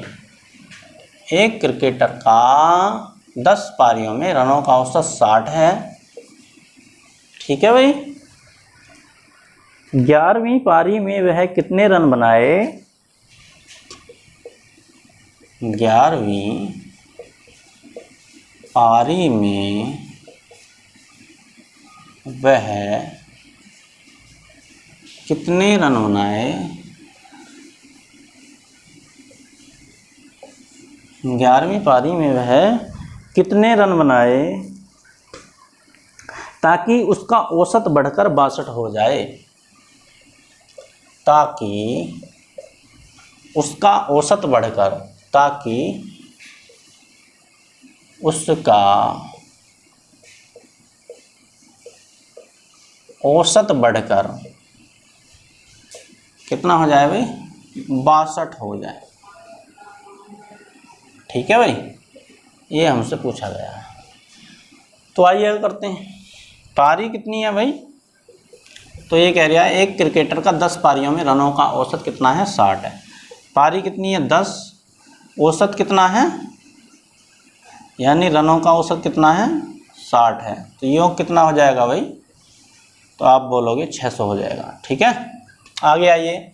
एक क्रिकेटर का 10 पारियों में रनों का औसत 60 है, ठीक है भाई। 11वीं पारी में वह कितने रन बनाए? 11वीं पारी में वह कितने रन बनाए? 11वीं पारी में वह कितने रन बनाए ताकि उसका औसत बढ़कर 62 हो जाए? ताकि उसका औसत बढ़कर कितना हो जाए भाई? 62 हो जाए, ठीक है भाई। ये हमसे पूछा गया है। तो आइए करते हैं। पारी कितनी है भाई? तो ये कह रहा है एक क्रिकेटर का 10 पारियों में रनों का औसत कितना है? 60 है। पारी कितनी है? 10। औसत कितना है? यानी रनों का औसत कितना है? 60 है। तो योग कितना हो जाएगा भाई? तो आप बोलोगे 600 हो जाएगा, ठीक है। आगे आइए।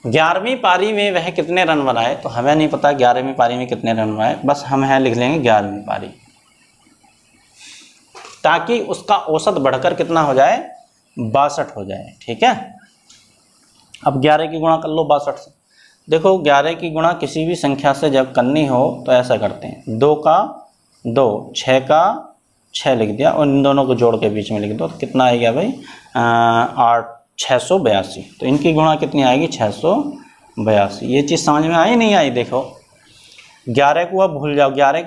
11वीं पारी में वह कितने रन बनाए? तो हमें नहीं पता 11वीं पारी में कितने रन बनाए, बस हम यहाँ लिख लेंगे 11वीं पारी, ताकि उसका औसत बढ़कर कितना हो जाए? 62 हो जाए, ठीक है। अब 11 की गुणा कर लो 62 से। देखो 11 की गुणा किसी भी संख्या से जब करनी हो तो ऐसा करते हैं, 2 का 2, 6 का 6 लिख दिया और इन दोनों को जोड़ के बीच में लिख दो। तो कितना आएगा भाई? 682। तो इनकी गुणा कितनी आएगी? 682। ये चीज़ समझ में आई नहीं आई? देखो 11 को अब भूल जाओ, 11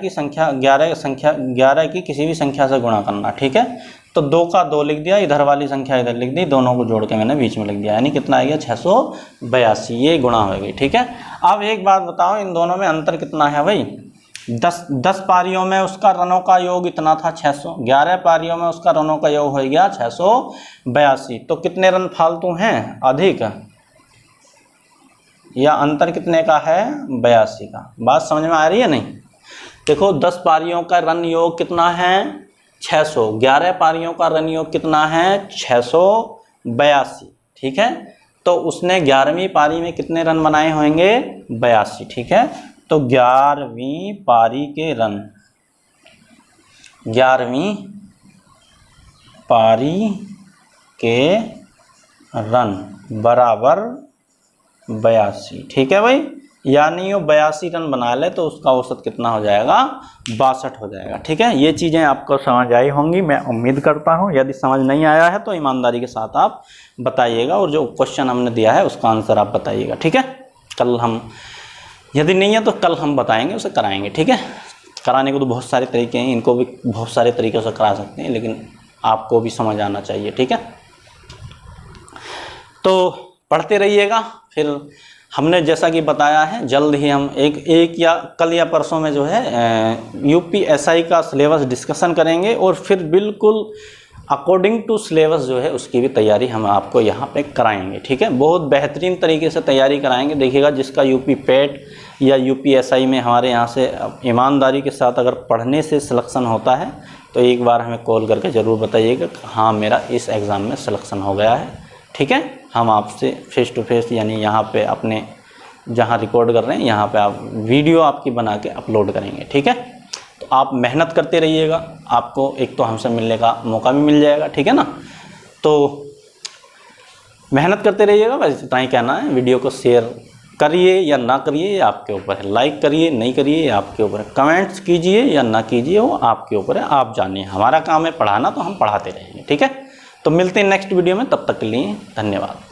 की किसी भी संख्या से गुणा करना, ठीक है। तो 2 का 2 लिख दिया, इधर वाली संख्या इधर लिख दी, दोनों को जोड़ के मैंने बीच में लिख दिया, यानी कितना आ गया? 682। ये गुणा हो गई, ठीक है। अब एक बात बताओ, इन दोनों में अंतर कितना है भाई? 10 पारियों में उसका रनों का योग इतना था 600, 11 पारियों में उसका रनों का योग हो गया 682। तो कितने रन फालतू हैं? अधिक, या अंतर कितने का है? 82 का। बात समझ में आ रही है नहीं? देखो 10 पारियों का रन योग कितना है? 600। 11 पारियों का रन योग कितना है? 682, ठीक है। तो उसने 11वीं पारी में कितने रन बनाए होंगे? 82, ठीक है। तो 11वीं पारी के रन, 11वीं पारी के रन बराबर 82, ठीक है भाई। यानी वो 82 रन बना ले तो उसका औसत कितना हो जाएगा? 62 हो जाएगा, ठीक है। ये चीज़ें आपको समझ आई होंगी, मैं उम्मीद करता हूँ। यदि समझ नहीं आया है तो ईमानदारी के साथ आप बताइएगा, और जो क्वेश्चन हमने दिया है उसका आंसर आप बताइएगा, ठीक है। कल हम, यदि नहीं है तो कल हम बताएंगे, उसे कराएंगे, ठीक है। कराने को तो बहुत सारे तरीके हैं, इनको भी बहुत सारे तरीक़ों से करा सकते हैं, लेकिन आपको भी समझ आना चाहिए, ठीक है। तो पढ़ते रहिएगा। फिर हमने जैसा कि बताया है, जल्द ही हम एक या कल या परसों में जो है यूपीएसआई का सिलेबस डिस्कशन करेंगे, और फिर बिल्कुल अकॉर्डिंग टू सिलेबस जो है उसकी भी तैयारी हम आपको यहाँ पे कराएंगे, ठीक है। बहुत बेहतरीन तरीके से तैयारी कराएंगे। देखिएगा जिसका यूपी पेट या यूपीएसआई में हमारे यहाँ से ईमानदारी के साथ अगर पढ़ने से सिलेक्शन होता है तो एक बार हमें कॉल करके ज़रूर बताइएगा कि हाँ मेरा इस एग्ज़ाम में सिलेक्शन हो गया है, ठीक है। हम आपसे फेस टू फेस यानी यहाँ पे अपने जहाँ रिकॉर्ड कर रहे हैं यहाँ पे आप वीडियो आपकी बना के अपलोड करेंगे, ठीक है। तो आप मेहनत करते रहिएगा, आपको एक तो हमसे मिलने का मौका भी मिल जाएगा, ठीक है ना। तो मेहनत करते रहिएगा, बस इतना ही कहना है। वीडियो को शेयर करिए या ना करिए ये आपके ऊपर है, लाइक करिए नहीं करिए ये आपके ऊपर है, कमेंट्स कीजिए या ना कीजिए वो आपके ऊपर है, आप जानिए। हमारा काम है पढ़ाना, तो हम पढ़ाते रहेंगे, ठीक है। तो मिलते हैं नेक्स्ट वीडियो में, तब तक के लिए धन्यवाद।